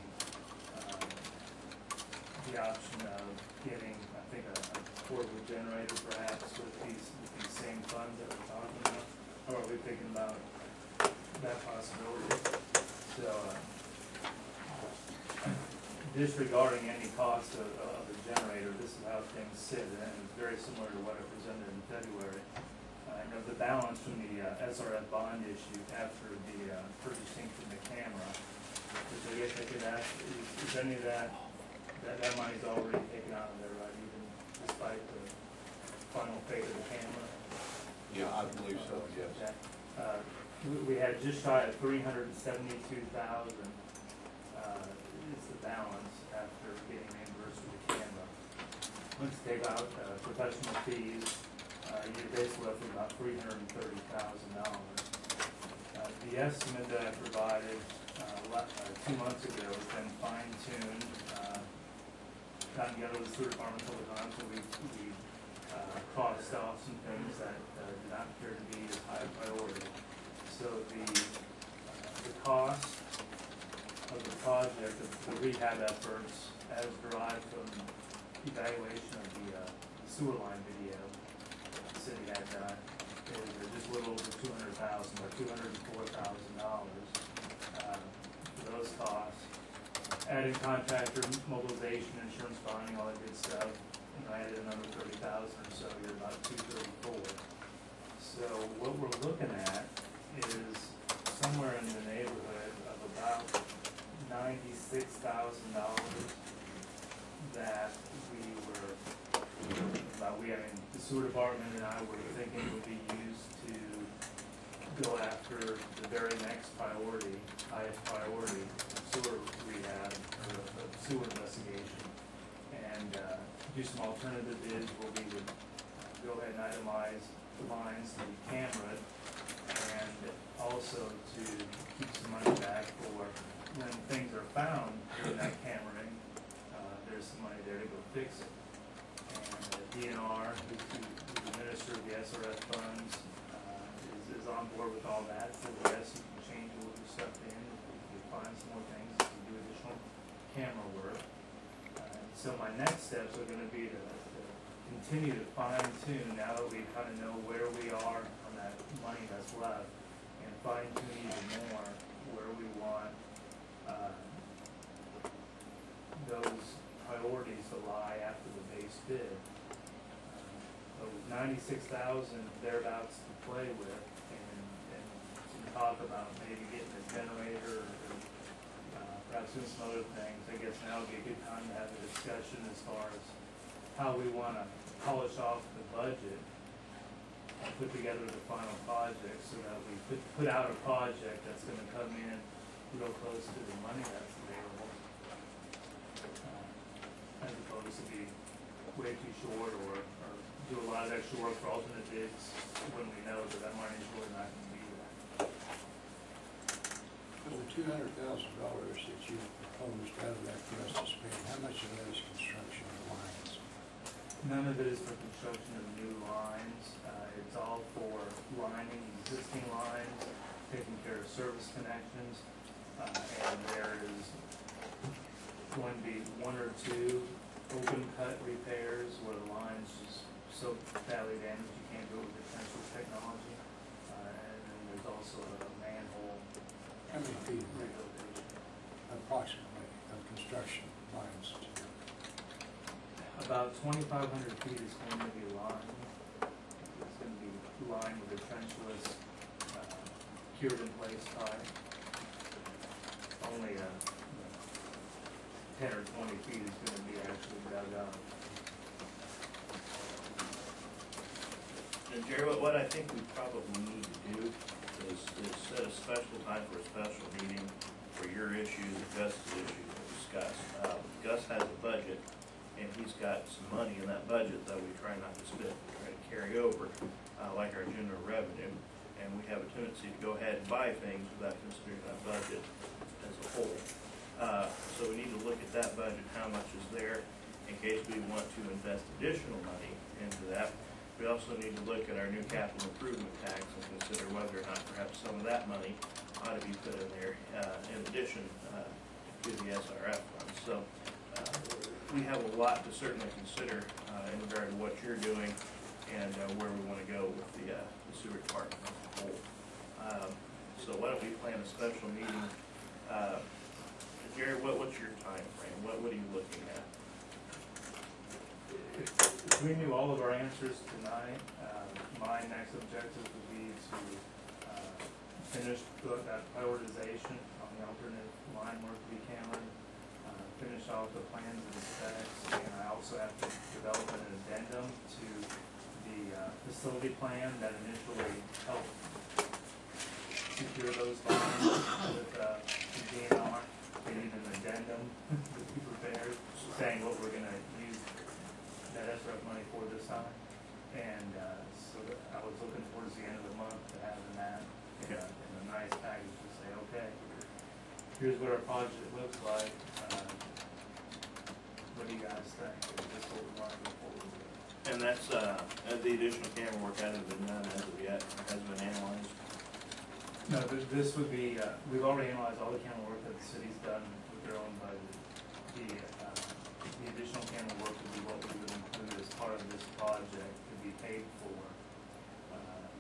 the option of getting, I think, a portable generator perhaps with these same funds that we're talking about. Or are we thinking about that possibility? So, disregarding any cost of the generator, this is how things sit, and it's very similar to what I presented in February. The balance from the SRF bond issue after the purchasing from the camera, which I guess I could ask, is any of that money's already taken out of there, right, even despite the final fate of the camera? Yeah, I believe so, yes. Okay. We had just shy of 372,000 is the balance after getting reimbursed for the camera. Once you take out professional fees, you're basically left with about $330,000. The estimate that I provided 2 months ago has been fine-tuned, gotten together with the sewer department over time, so we crossed off some things that did not appear to be as high a priority. So the cost of the project, the rehab efforts, as derived from evaluation of the sewer line video the city had done, is just a little over $200,000 or $204,000 for those costs. Adding contractor mobilization, insurance bonding, all that good stuff, I added another 30,000 or so, you're about 234. So what we're looking at is somewhere in the neighborhood of about $96,000 that the sewer department and I were thinking would be used to go after the very next priority, highest priority, sewer rehab, or the sewer investigation, and do some alternative bids where we would go ahead and itemize the lines to be cameraed, and also to keep some money back for when things are found during that cameraing, there's some money there to go fix it. And DNR, who administers the SRF funds, is on board with all that, so yes, you can change a little stuff in, if you find some more things, you can do additional camera work. So my next steps are gonna be to continue to fine tune, now that we kind of know where we are on that money that's left, and fine tune even more where we want those priorities to lie after the base bid. But with 96,000 thereabouts to play with, and some talk about maybe getting a generator, or perhaps doing some other things, I guess now would be a good time to have a discussion as far as how we want to polish off the budget and put together the final project so that we put out a project that's going to come in real close to the money that's available, as opposed to be way too short or do a lot of extra work for alternate bids when we know that money is really not going to be there. Of the $200,000 that you proposed out of that for us to spend, how much of that is construction of lines? None of it is for construction of new lines. It's all for lining existing lines, taking care of service connections, and there is going to be 1 or 2 open cut repairs where the line's just so badly damaged you can't do it with the trench technology. And then there's also a manhole. How many feet rehabilitation? Approximately of construction lines? About 2,500 feet is going to be lined. It's going to be lined with a trenchless, cured in place pipe. Only 10 or 20 feet is going to be actually dug up. And Jerry, what I think we probably need to do is set a special time for a special meeting for your issue, Gus's issue to discuss. Gus has a budget, and he's got some money in that budget that we try not to spend, we try to carry over, like our general revenue. And we have a tendency to go ahead and buy things without considering that budget as a whole. So we need to look at that budget, how much is there, in case we want to invest additional money into that. We also need to look at our new capital improvement tax and consider whether or not perhaps some of that money ought to be put in there, in addition, to the SRF funds. So, we have a lot to certainly consider, in regard to what you're doing and, where we wanna go with the sewer department as a whole. So why don't we plan a special meeting? Jerry, what's your time frame? What are you looking at? If we knew all of our answers tonight, my next objective would be to finish that prioritization on the alternate line work to be Cameron, finish off the plans and specs, and I also have to develop an addendum to the facility plan that initially helped secure those lines with the DNR. We need an addendum to be prepared, saying what we're gonna use that SRF money for this time. And, so that I was looking towards the end of the month to having that in a nice package to say, okay, here's what our project looks like. What do you guys think? Is this what we want to go forward with? And that's, the additional camera work hasn't been done as of yet, or hasn't been analyzed? No, this would be, we've already analyzed all the camera work that the city's done with their own budget. The additional camera work would be what we would include as part of this project to be paid for,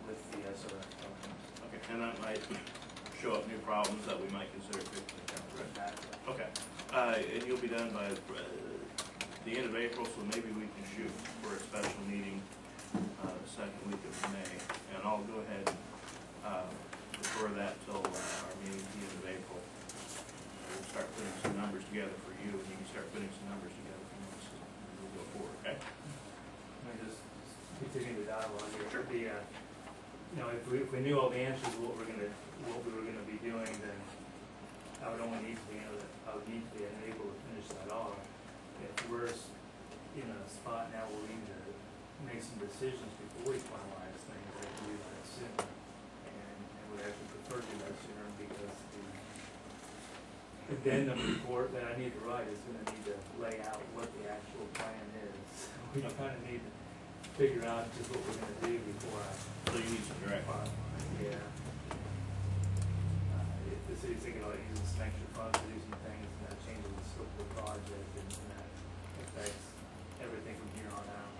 with the SRF funds. Okay, and that might show up new problems that we might consider fixing. Exactly. Okay, and you'll be done by the end of April, so maybe we can shoot for a special meeting the second week of May, and I'll go ahead defer that till our meeting at the end of April. We'll start putting some numbers together for you, and you can start putting some numbers together for us, and we'll go forward, okay? Let me just continue the dialogue here. Sure. You know, if we knew all the answers to what we were gonna be doing, then I would only need to be able to finish that off. If we're in a spot now where we need to make some decisions before we finalize things, I can do that sooner. And would actually prefer to do that sooner because the addendum report that I need to write is gonna need to lay out what the actual plan is. We kinda need to figure out just what we're gonna do before So you need some direct. yeah. If the city's thinking about using some extra funds to do some things, and that changes the scope of the project, and that affects everything from here on out.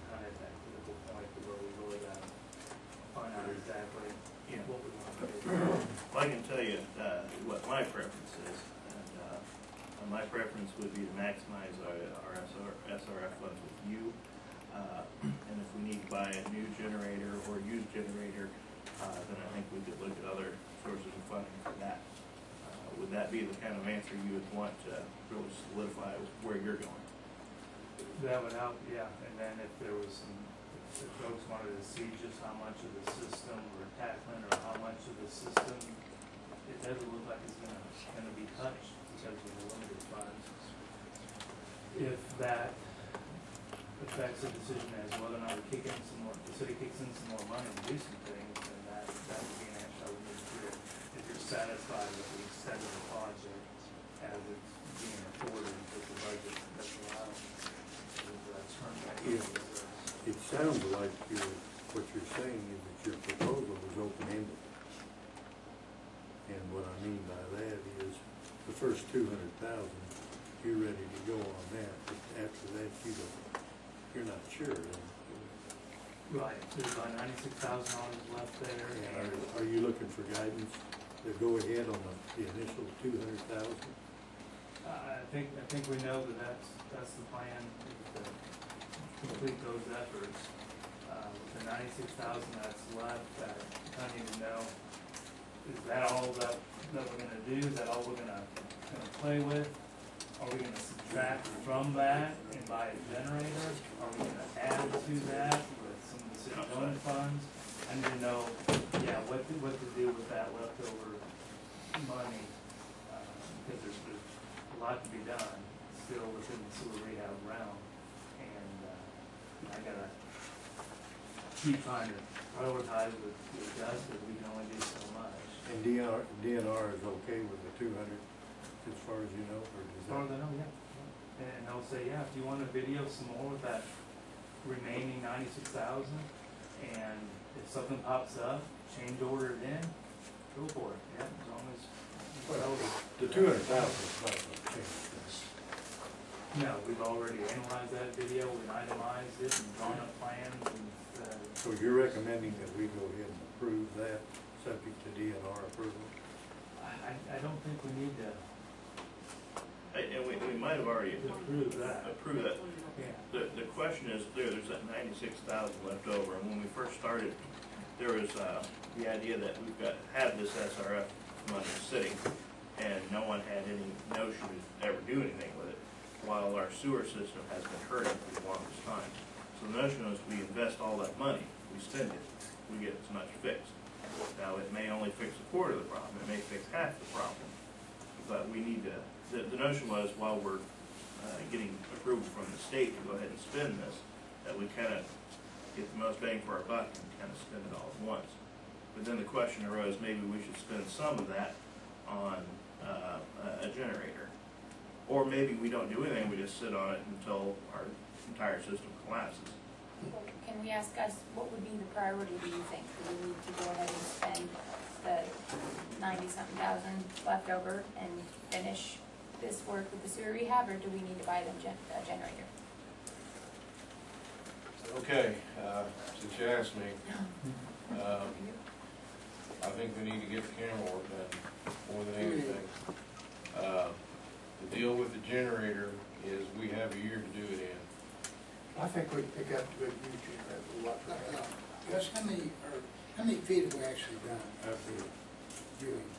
Kind of at that critical point where we really gotta find out exactly what we want to do. Well, I can tell you, what my preference is, and my preference would be to maximize our SRF funds with you. And if we need to buy a new generator or used generator, then I think we could look at other sources of funding for that. Would that be the kind of answer you would want to really solidify where you're going? That would help, yeah, and then if there was some, if folks wanted to see just how much of the system we're tackling, or how much of the system, it doesn't look like it's gonna be touched because of the limited funds. If that affects the decision as whether or not we kick in some more, the city kicks in some more money to do some things, then that would be an answer I would need to hear. If you're satisfied with the extent of the project as it's being afforded with the budget that's allowed. It sounds like what you're saying is that your proposal is open-ended. And what I mean by that is, the first 200,000, you're ready to go on that, but after that, you're not sure. Right, there's about $96,000 left there. And are you looking for guidance to go ahead on the initial 200,000? I think we know that that's the plan, is to complete those efforts. With the 96,000 that's left, I need to know, is that all that we're gonna do? Is that all we're gonna play with? Are we gonna subtract from that and buy a generator? Are we gonna add to that with some of the city's own funds? I need to know, what to do with that leftover money, because there's a lot to be done still within the sewer rehab realm, and I gotta keep trying to prioritize with Gus, because we can only do so much. And DNR is okay with the 200, as far as you know, or does As far as I know, yeah. And they'll say, if you want to video some more with that remaining 96,000, and if something pops up, change order it in, go for it, yeah, as long as. Well, the 200,000 is not gonna change this. No, we've already analyzed that video, we've itemized it and drawn up plans and, So you're recommending that we go ahead and approve that, subject to DNR approval? I don't think we need to And we might have already approve that. approved that. Yeah. The question is, there's that 96,000 left over, and when we first started, there was, the idea that we've got, have this SRF money sitting, and no one had any notion to ever do anything with it, while our sewer system has been hurting for the longest time. So the notion was, we invest all that money, we spend it, we get as much fixed. Now, it may only fix a quarter of the problem, it may fix half the problem, but we need to, the notion was, while we're getting approval from the state to go ahead and spend this, that we kind of get the most bang for our buck and kind of spend it all at once. But then the question arose, maybe we should spend some of that on a generator. Or maybe we don't do anything, we just sit on it until our entire system collapses. Can we ask us, what would be the priority, do you think? Do we need to go ahead and spend the 90-something thousand left over and finish this work with the sewer rehab, or do we need to buy them a generator? Okay, since you asked me, I think we need to get the camera work done more than anything. The deal with the generator is we have a year to do it in. I think we pick up the YouTube what, Gus, how many feet have we actually done of the viewing?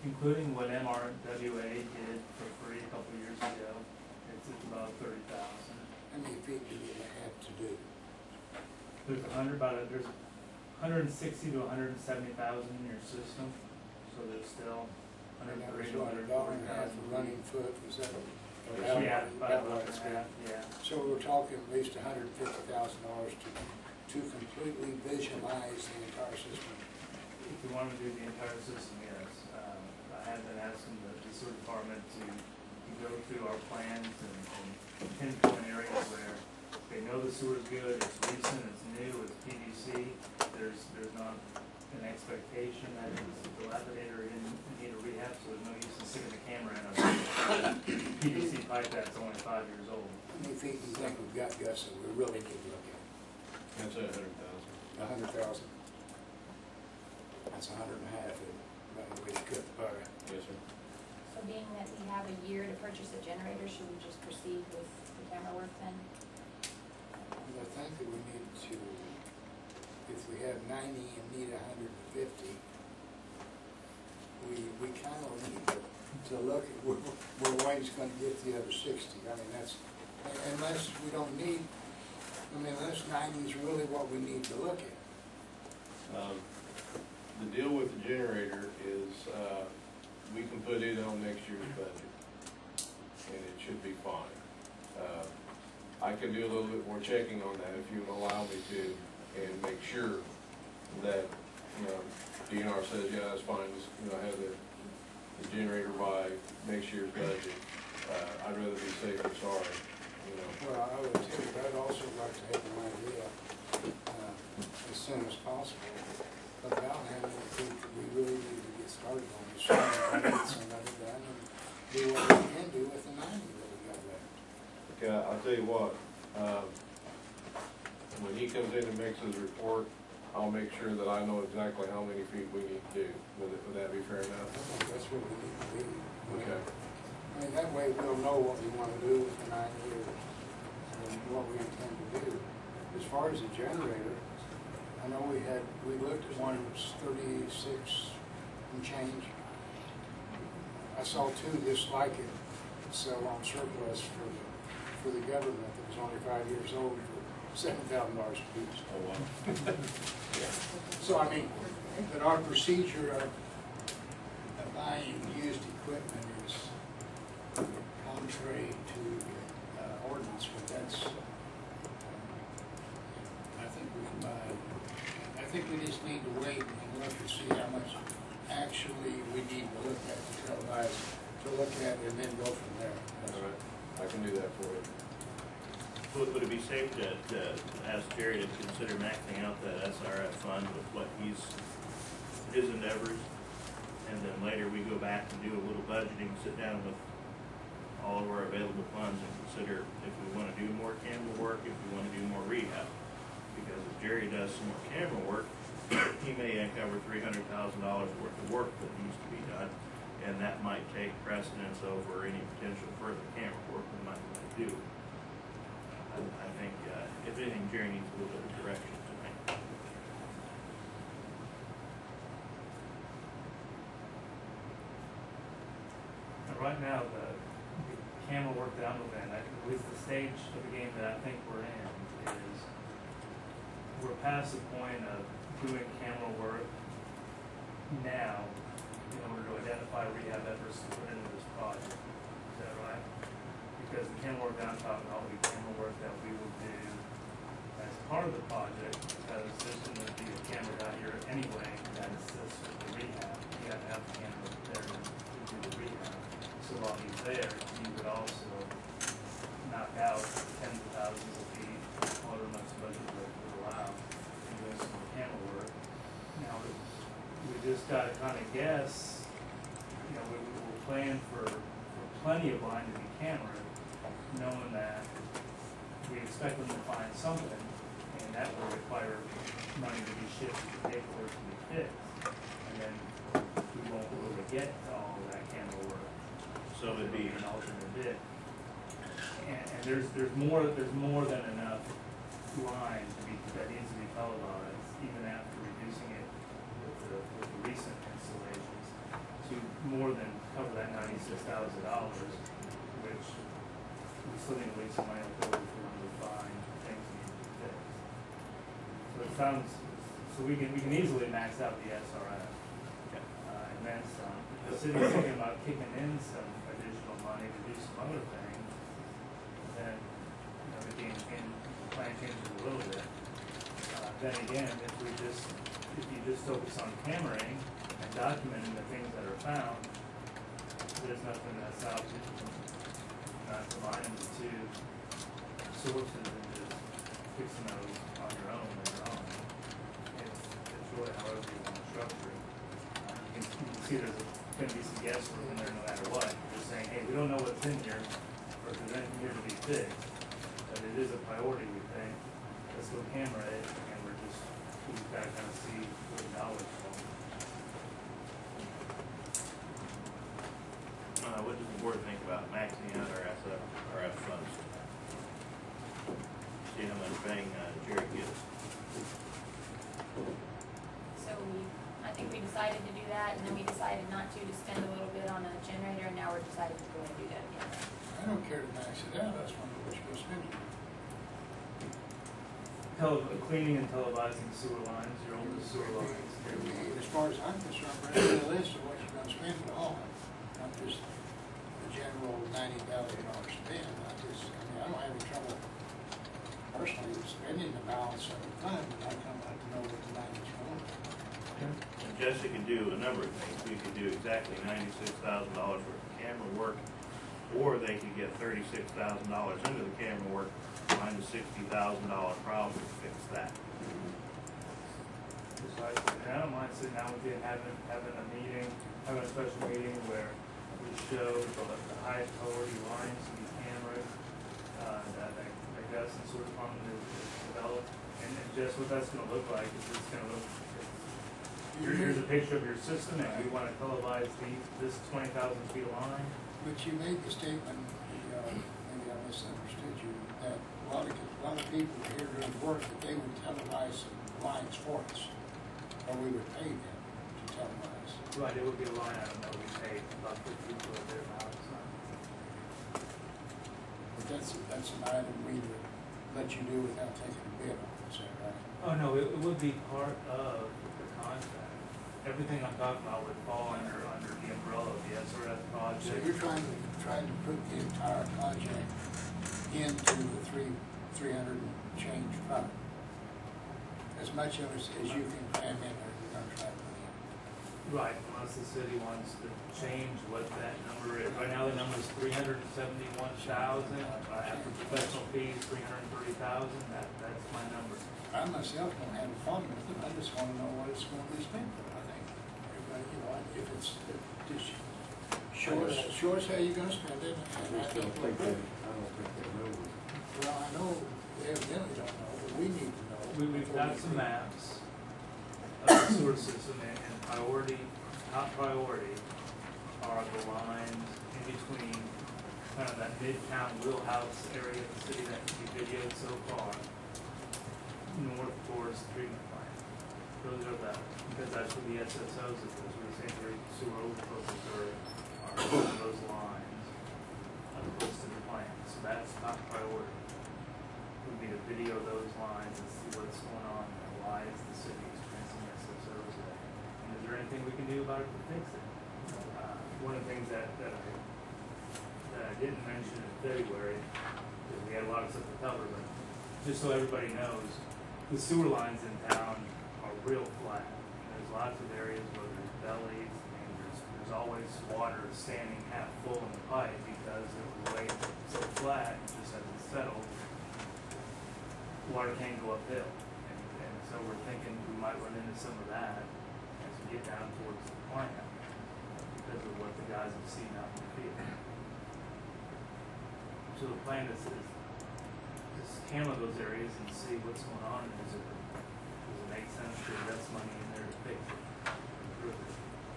Including what MRWA did for free a couple of years ago, it's about 30,000. How many feet do we have to do? There's 160 to 170,000 in your system, so there's still And that 130 was to what, $1.50 a 140,000. running foot, was that? Yeah, about that, yeah. So we're talking at least $150,000 to completely visualize the entire system. If we want to do the entire system, yes. I have been asking the sewer department to go through our plans and pinpoint areas where they know the sewer's good, it's recent, it's new, it's PVC. There's not an expectation that it's dilapidated or in need of rehab, so there's no use in sticking the camera in a PVC pipe that's only 5 years old. How many feet do you think we've got, Gus, that we really need to look at? I'd say 100,000. 100,000? That's 150, and we cut the butter. Yes, sir. So being that we have a year to purchase a generator, should we just proceed with the camera work then? And I think that we need to, if we have 90 and need 150, we kind of need to look at where Wayne's going to get the other 60. I mean, that's, unless we don't need, unless 90 is really what we need to look at. The deal with the generator is, we can put it on next year's budget, and it should be fine. I can do a little bit more checking on that if you would allow me to, and make sure that, DNR says, yeah, that's fine, just, have the generator by next year's budget. I'd rather be safe than sorry, Well, I would tell you, I'd also like to have an idea as soon as possible about how many feet we really need to get started on this, and get some of it done, and do what we can do with the 90 that we got left. Okay, I'll tell you what, when he comes in and makes his report, I'll make sure that I know exactly how many feet we need to do. Would that be fair enough? I think that's what we need to do. Okay. I mean, that way we'll know what we want to do with the 9 years and what we intend to do. As far as the generator, I know we looked at one that was 36 and change. I saw two just like it sell on surplus for the government that was only 5 years old for $7,000 a piece. Oh, wow. So, I mean, but our procedure of buying used equipment is contrary to ordinance, but that's, I think we can buy, I think we just need to wait and look and see how much actually we need to look at, to tell guys to look at and then go from there. All right, I can do that for you. Would it be safe to ask Jerry to consider maxing out that SRF fund with what his endeavors? And then later we go back and do a little budgeting, sit down with all of our available funds and consider if we want to do more camera work, if we want to do more rehab. Because if Jerry does some more camera work, he may uncover $300,000 worth of work that needs to be done, and that might take precedence over any potential further camera work we might want to do. I think, if anything, Jerry needs a little bit of direction tonight. And right now, the camera work that I'm looking at least the stage of the game that I think we're in, is we're past the point of doing camera work now in order to identify rehab efforts to put into this project. Is that right? Because the camera work that I'm talking about will be camera work that we will do as part of the project, because there's going to be a camera out here anyway that assists with the rehab. You have to have the camera there to do the rehab. So while he's there, you could also knock out tens of thousands of feet, however much the budget would allow, and doing some more camera work. Now, we just gotta kind of guess, you know, we'll plan for plenty of line to be camera, knowing that we expect them to find something, and that will require money to be shifted to pay for it to be fixed. And then we won't really get to all of that camera work. So it'd be an alternate bid. And there's more than enough line that needs to be televised, even after reducing it with the recent installations, to more than cover that $96,000, which we still need to leave some money left over if we want to find things that need to be fixed. So it sounds, so we can easily max out the SRF, and then some. The city's thinking about kicking in some additional money to do some other things, then, you know, the plan changes a little bit. Then again, if you just focus on cameraing and documenting the things that are found, there's nothing that stops you from not combining the two sources and just fixing those on your own later on. It's really however you want to structure it. You can see there's going to be some guesswork in there no matter what. You're saying, hey, we don't know what's in here, or if there's anything here to be fixed, but it is a priority, we think. Let's go camera it, and we've got to kind of see where the dollars fall. What does the board think about maxing out our SRF funds? See how much bang Jerry gets. So I think we decided to do that, and then we decided not to spend a little bit on a generator, and now we're deciding to go and do that again. I don't care to max it out, that's one of which we're spending. Cleaning and televising sewer lines, your oldest sewer lines. As far as I'm concerned, bring me a list of what you're gonna spend it on, not just the general $90,000 spend. I don't have any trouble personally with spending the balance of the fund, but I'd like to know what the money's for. And Jessica could do a number of things. We could do exactly $96,000 worth of camera work, or they could get $36,000 into the camera work, find a $60,000 problem to fix that. Precisely. And I don't mind sitting down with you and having a meeting, having a special meeting where we show the highest priority lines to be cameraed, that Gus and Sewer Department is developed, and just what that's gonna look like is it's gonna look, here's a picture of your system, and we wanna televise this 20,000 feet of line. But you made the statement, maybe I misunderstood you, that a lot of people are here doing work that they would televise some lines for us, or we would pay them to televise. Right, it would be a line item that we pay about 50 to their house. But that's an item we would let you do without taking a bid on, is that right? Oh, no, it would be part of the contract. Everything I'm talking about would fall under the umbrella of the SRF project. So you're trying to put the entire project into the 300 and change fund? As much of it as you can cram in, or you're gonna try to put in? Right, unless the city wants to change what that number is. Right now, the number is 371,000, after professional fees, 330,000, that's my number. I myself don't have a problem with it, I just wanna know what it's gonna be spent for, I think. Everybody, you know, if it's just show us how you're gonna spend it, and I think we'll do it. I don't think they know. Well, I know they evidently don't know, but we need to know. We've got some maps of the sewer system, and top priority are the lines in between kind of that midtown wheelhouse area of the city that can be videoed so far, north towards the treatment plant. Those are because that's where the SSOs is, those are the sanitary sewer overflows are on those lines, as opposed to the plant. So that's top priority. Would be to video those lines and see what's going on and why is the city experiencing SSOs there. And is there anything we can do about it to fix it? One of the things that I didn't mention in February, because we had a lot of stuff to cover, but just so everybody knows, the sewer lines in town are real flat. There's lots of areas where there's bellies, and there's always water standing half full in the pipe because of the way it's so flat, just as it's settled, water can't go uphill. And so we're thinking we might run into some of that as we get down towards the plant because of what the guys have seen out in the field. So the plan is camera those areas and see what's going on, and does it make sense to invest money in there to fix it, improve it,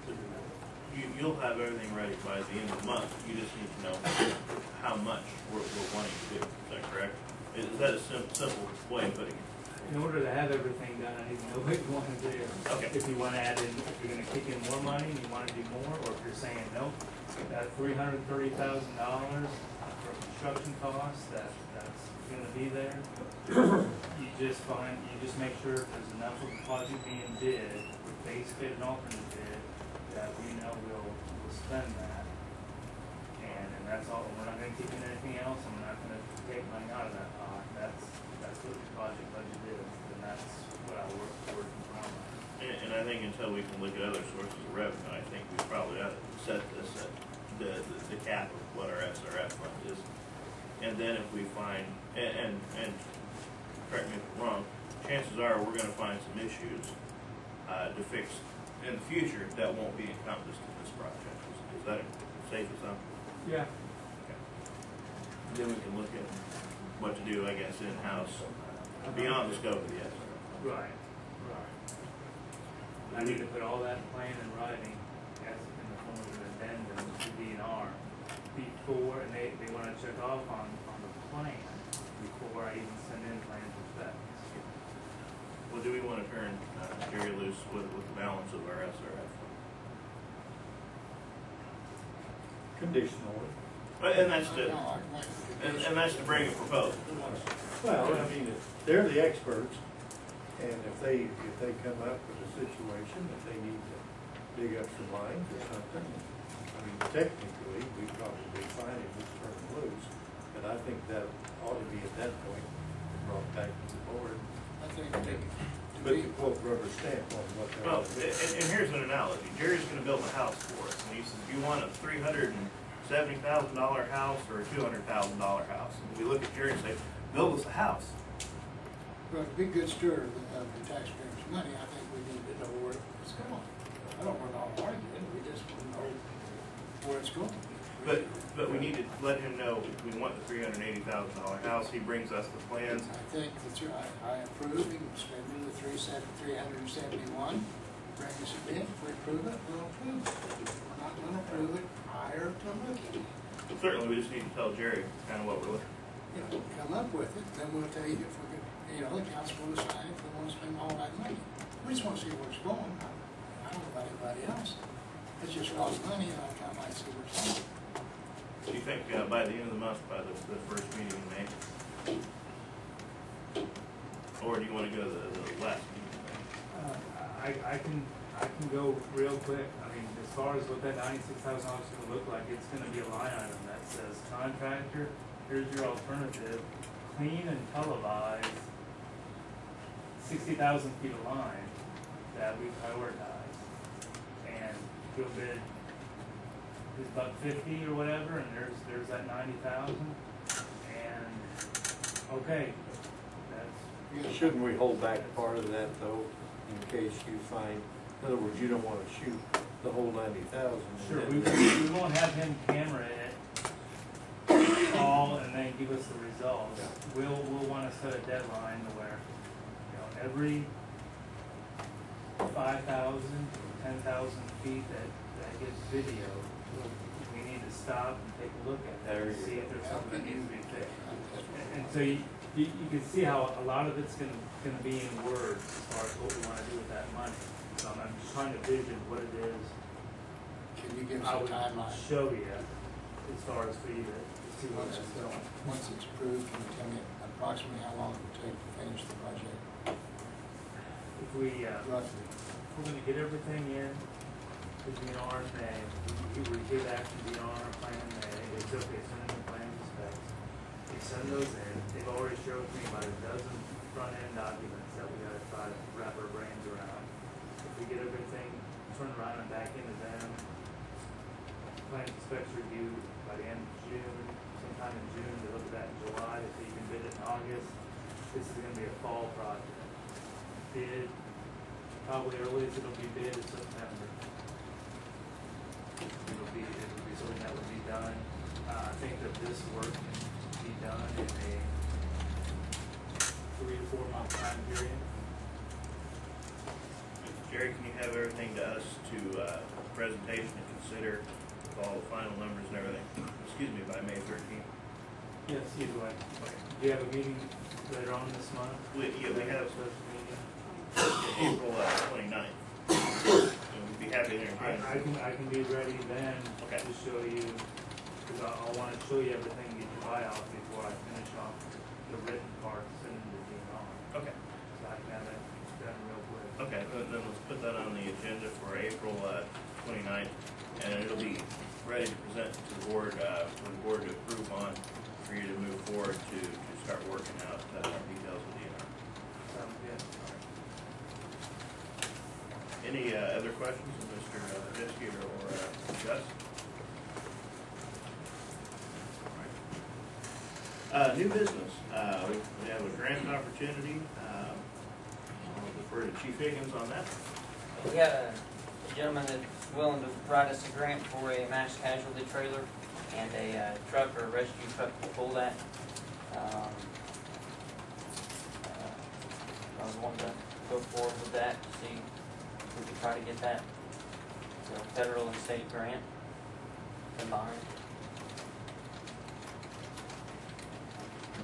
to do that? You'll have everything ready by the end of the month, you just need to know how much we're wanting to do, is that correct? Is that a simple way of putting it? In order to have everything done, I need to know what you want to do. Okay. If you want to add in, if you're going to kick in more money and you want to do more, or if you're saying, nope, that $330,000 for construction costs, that's going to be there. You just make sure if there's enough of the project being bid, base bid and alternate bid, that we know we'll spend that. And that's all. We're not going to kick in anything else, and we're not going to take money out of that pot. That's what the project budget is, and that's what I work toward in front of. And I think until we can look at other sources of revenue, I think we probably ought to set this at the cap of what our SRF fund is. And then if we find, and correct me if I'm wrong, chances are we're gonna find some issues to fix in the future that won't be encompassed in this project. Is that a safe assumption? Yeah. Okay. Then we can look at what to do, I guess, in-house, beyond the scope of the SRF. Right. I need to put all that plan in writing, as in the form of an addendum to DNR before, and they want to check off on the plan before I even send in plan for specs. Well, do we want to turn Jerry loose with the balance of our SRF? Conditionally. And that's to bring a proposal. Well, I mean, they're the experts, and if they come up with a situation that they need to dig up some lines or something, I mean, technically, we'd probably be fine if we turn them loose, but I think that ought to be at that point brought back to the board. I think But the quote rubber stamp on what they're. Well, and here's an analogy. Jerry's gonna build a house for us, and he says, you want a $370,000 house or a $200,000 house? And we look at Jerry and say, build us a house. But to be a good steward of the taxpayers' money, I think we need to know where it's going. I don't want to argue it, we just want to know where it's going. But we need to let him know we want the $380,000 house. He brings us the plans. I think that's right. I approve, we can spend the $371, bring us a bid. If we approve it, we'll approve it. If we're not going to approve it, hire to look at it. Certainly, we just need to tell Jerry kind of what we're looking You know, come up with it, then we'll tell you if we're going to, the council will decide if we want to spend all that money. We just want to see where it's going. I don't know about anybody else. It's just lost money, and I kind of like to see where it's going. Do you think by the end of the month, by the first meeting in May? Or do you want to go to the last meeting in May? I can go real quick. I mean, as far as what that $96,000 is going to look like, it's going to be a line item that says contractor, here's your alternative, clean and televise 60,000 feet of line that we prioritize. And go bid his $150 or whatever, and there's that 90,000, and, okay, that's. Shouldn't we hold back part of that though, in case you find, in other words, you don't wanna shoot the whole 90,000? Sure, we won't have him camera it all and then give us the results. We'll wanna set a deadline to where, every 5,000, 10,000 feet that gets video, we need to stop and take a look at that and see if there's something that needs to be fixed. And so you can see how a lot of it's gonna be in words as far as what we wanna do with that money. So I'm just trying to vision what it is. Can you give us I a would timeline? show you as far as for you to see where that's going. Once it's approved, can you tell me approximately how long it will take to finish the project? If we, Roughly. we're gonna get everything in to DNR in May, we get back from DNR plan in May, it's okay, send in the plan and specs. We send those in, they've already showed me about a dozen front-end documents that we gotta try to wrap our brains around. If we get everything turned around and back into them, plan and specs review by the end of June, sometime in June, they look at that in July, if they can bid it in August, this is gonna be a fall project. Bid, probably earliest it'll be bid is September. It'll be something that would be done, I think that this work can be done in a 3 to 4 month time period. Jerry, can you have everything to us to, presentation to consider with all the final numbers and everything, excuse me, by May 13th? Yes, either way. Okay. Do you have a meeting later on this month? We have a special meeting. April 29th. And we'd be happy to entertain. I can be ready then Okay. to show you, because I'll want to show you everything, get your buyout before I finish off the written part, send it to DNR. Okay. So I can have that done real quick. Okay, then let's put that on the agenda for April 29th, and it'll be ready to present to the board, for the board to approve on, for you to move forward to start working out details with DNR. Sounds good. Any other questions of Mr. Diskey or Gus? New business, we have a grant opportunity, I'll defer to Chief Higgins on that. We got a gentleman that's willing to write us a grant for a mass casualty trailer and a truck or a rescue truck to pull that. I was wanting to go forward with that, to see if we could try to get that. It's a federal and state grant combined.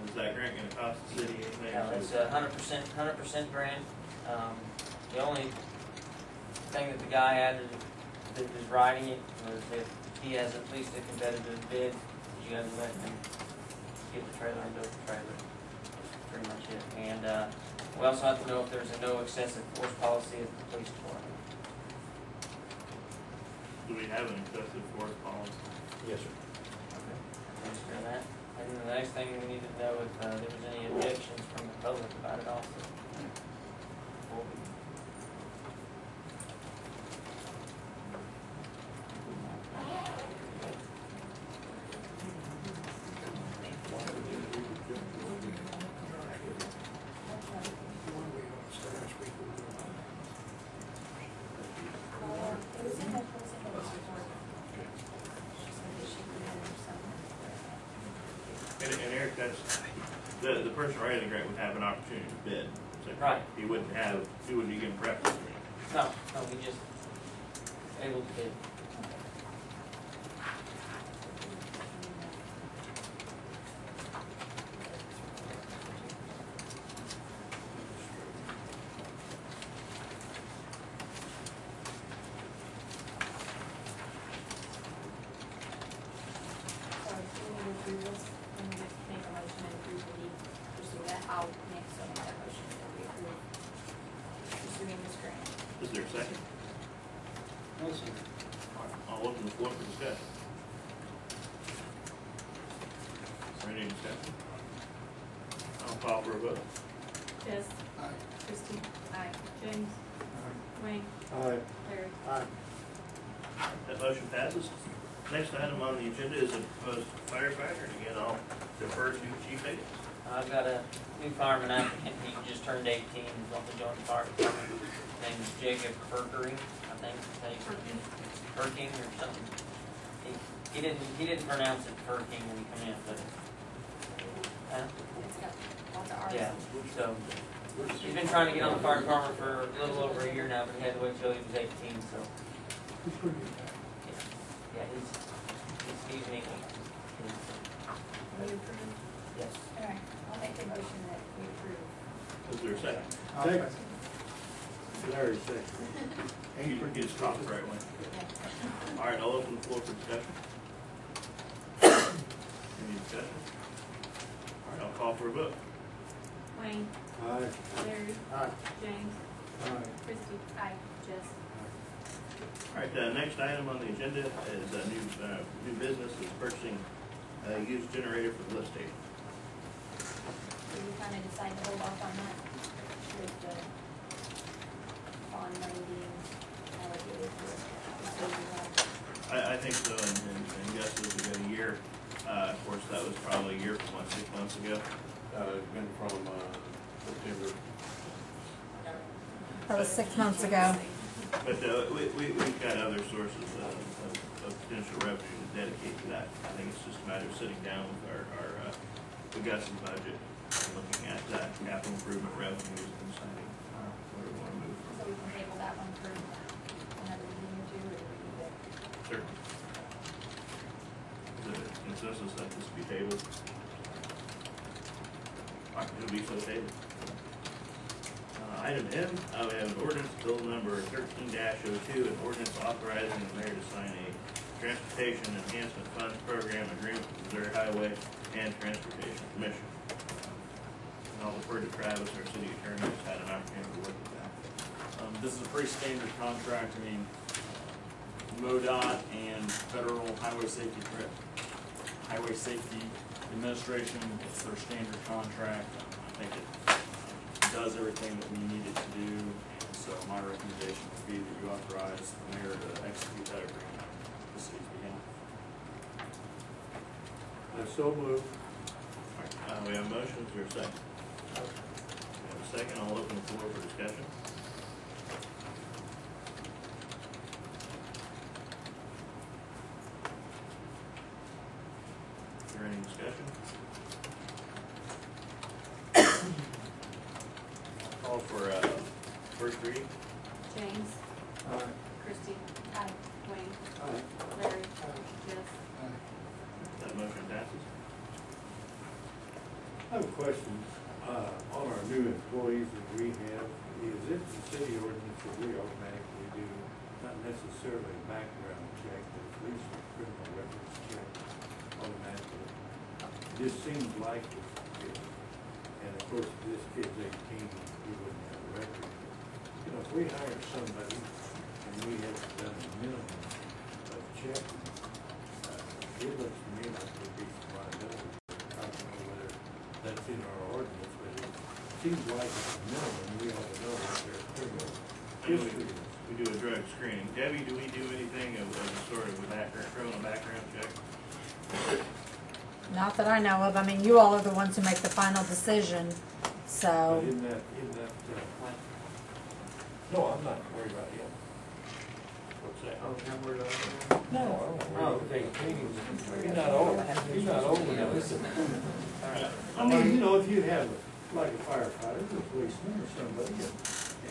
Is that grant gonna cost the city anything? No, it's a 100% grant. The only thing that the guy added that is writing it was if he has at least a competitive bid, you guys let him get the trailer and build the trailer. That's pretty much it. And we also have to know if there's a no excessive force policy at the police department. Do we have an excessive force policy? Yes, sir. Okay. Thanks for that. And then the next thing we need to know if there was any objections from the public about it also. Before we And Eric, that's, the person writing the grant would have an opportunity to bid. So Right. He wouldn't be given preference. No, we just able to bid. So if you need to do this, then you just make a motion and approve the deed, pursue that, I'll next make that motion that we approve pursuing this grant. Is there a second? Listen. I'll open the floor for discussion. Is there any discussion? I'll call for a vote. Jess? Aye. Christie? Aye. James? Wayne? Aye. Larry? Aye. That motion passes. Next item on the agenda is a proposed firefighter, and again, I'll defer to Chief Higgins. I've got a new fireman applicant, he just turned 18, he's on the joint fire department. His name is Jacob Perkering, I think, Perking or something. He didn't pronounce it Perking when he come in, but, It's got lots of R's. yeah, so. He's been trying to get on the fire department for a little over a year now, but he had to wait till he was 18, so. Yeah, he's neat. Yes. All right, I'll make the motion that we approve. Is there a second? Second. Larry, second. You get his topic right away. All right, I'll open the floor for discussion. Any discussion? All right, I'll call for a vote. Wayne, Aye. Larry, Aye. James, Aye. Christie. Aye. Jess. All right, next item on the agenda is a new business is purchasing a used generator for the lift station. So you kind of decide to hold off on that with the bond money being allocated to it. So you have- I think so, and Gus, as we got a year, of course, that was probably a year from, 6 months ago? It's been from, September. That was 6 months ago. But, we've got other sources of potential revenue to dedicate to that. I think it's just a matter of sitting down with with Gus's budget, and looking at capital improvement revenues and deciding, where we wanna move So from. we can table that one for another meeting or two, or do we need to? Certainly. Is it a consensus that this be tabled? All right, it'll be so tabled. Item M, we have an ordinance, bill number 13-02, an ordinance authorizing the mayor to sign a transportation enhancement funds program agreement with Missouri Highway and Transportation Commission. And I'll defer to Travis, our city attorney, who's had an opportunity to work with that. This is a pretty standard contract. I mean, MoDOT and Federal Highway Safety Administration, it's their standard contract. I think it does everything that we need it to do, and so my recommendation would be that you authorize the mayor to execute that agreement on the city's behalf. I so moved. All right, we have motions, or a second? We have a second, I'll open the floor for discussion. Is there any discussion? Call for first reading. James, Aye. Christie. Aye. Wayne, Aye. Larry, Jess. That motion passes. I have a question, on our new employees that we have, is it the city ordinance that we automatically do, not necessarily a background check, but at least a criminal records check automatically? It just seems like, and of course, if this kid's 18, we wouldn't have a record. You know, if we hire somebody and we have done a minimum of checking, it looks to me like there'd be some liability. I don't know whether that's in our ordinance, but it seems like at the minimum, we ought to know what their criminal history is. We do a drug screening. Debbie, do we do anything of a sort of a criminal background check? Not that I know of. I mean, you all are the ones who make the final decision, But so. isn't that, no, I'm not worried about him. What's that? Oh, I'm worried about him? No, I don't worry about him. He's not old, enough. I mean, you know, if you have, like a firefighter, a policeman or somebody,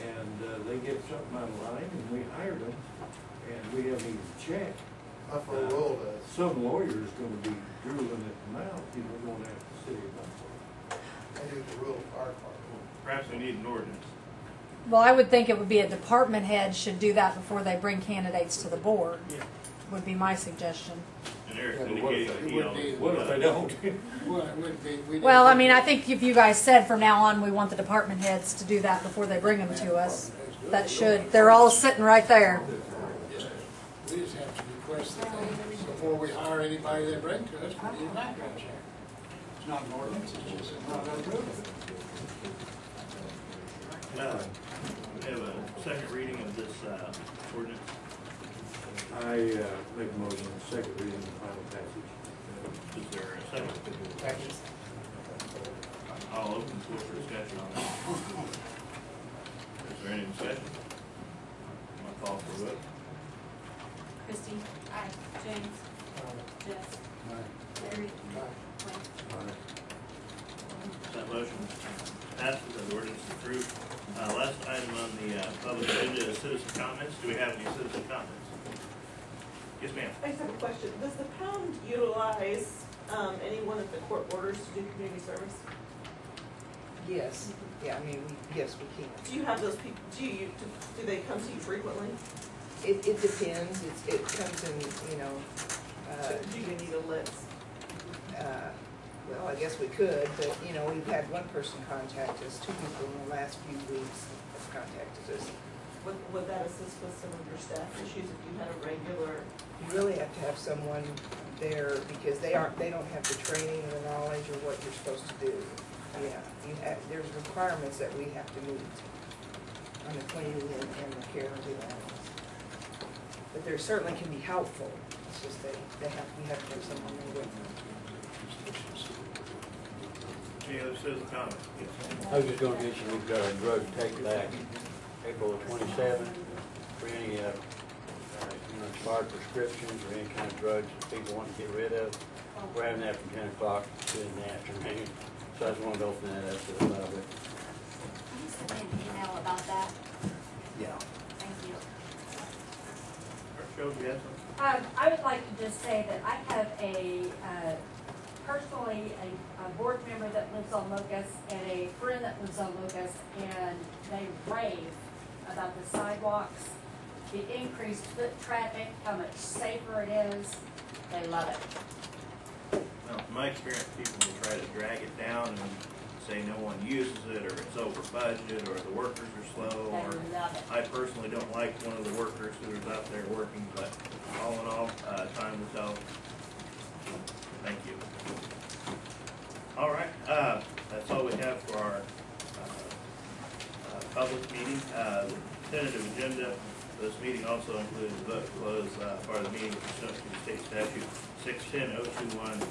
and they get something out of line, and we hire them, and we haven't even checked. That's what the rule does. Some lawyer's gonna be drooling at the mouth, you know, going after the city of Buffalo. They do the rule of fire department. Perhaps we need an ordinance. Well, I would think it would be a department head should do that before they bring candidates to the board, would be my suggestion. And Eric Yeah, but indicated that he What if they don't? Well, it would be, we. Well, I mean, I think if you guys said from now on, we want the department heads to do that before they bring them to us, that should, they're all sitting right there. We just have to request that they, before we hire anybody they bring to us, we need a background check. It's not an ordinance, it's just not approved. We have a second reading of this ordinance. I make a motion on second reading and final passage. Is there a second? I'll open the floor for discussion on that. Is there any discussion? I'll call for a vote. Christie? Aye. James? Jess? Larry? Wayne? That motion passes and the ordinance is approved. Last item on the public agenda is citizen comments. Do we have any citizen comments? Yes, ma'am. I just have a question. Does the pound utilize any one of the court orders to do community service? Yes, yeah, I mean, yes, we can. Do you have those people, do they come to you frequently? It depends, it comes in, you know, Do you need a list? well, I guess we could, but, you know, we've had one person contact us, 2 people in the last few weeks have contacted us. Would that assist with some of your staff issues if you had a regular? You really have to have someone there because they don't have the training or the knowledge or what you're supposed to do. Yeah, there's requirements that we have to meet on the cleaning and the care of the animals. But there certainly can be helpful, it's just we have to have someone there with them. Any other citizen comments? I was just gonna mention, we've got a drug take back, April 27th, for any, expired prescriptions or any kind of drugs that people want to get rid of. We're having that from 10 o'clock to in the afternoon, so I just wanted to open that up to the public. Can you send me an email about that? Yeah. Thank you. Joe, do you have something? I would like to just say that I have personally a board member that lives on Locust and a friend that lives on Locust, and they rave about the sidewalks, the increased foot traffic, how much safer it is. They love it. Well, from my experience, people will try to drag it down and say no one uses it, or it's over budget, or the workers are slow, or They love it. I personally don't like one of the workers who is out there working, but all in all, time will tell. Thank you. All right, that's all we have for our public meeting. The tentative agenda for this meeting also includes the vote to close part of the meeting pursuant to the state statute 610-021,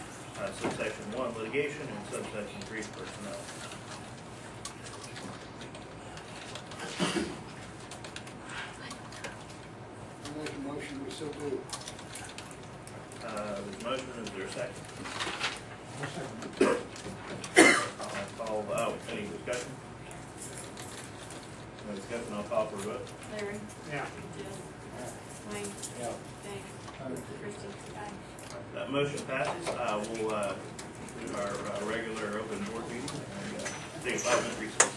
subsection 1, litigation, and subsection 3, personnel. I make a motion, we so do. There's a motion, is there a second? Any discussion? No discussion, I'll call for a vote. Larry? Yeah. Jess? Wayne? Yeah. James? Christie? Aye. That motion passes. We'll do our regular open board meeting and take a 5-minute recess.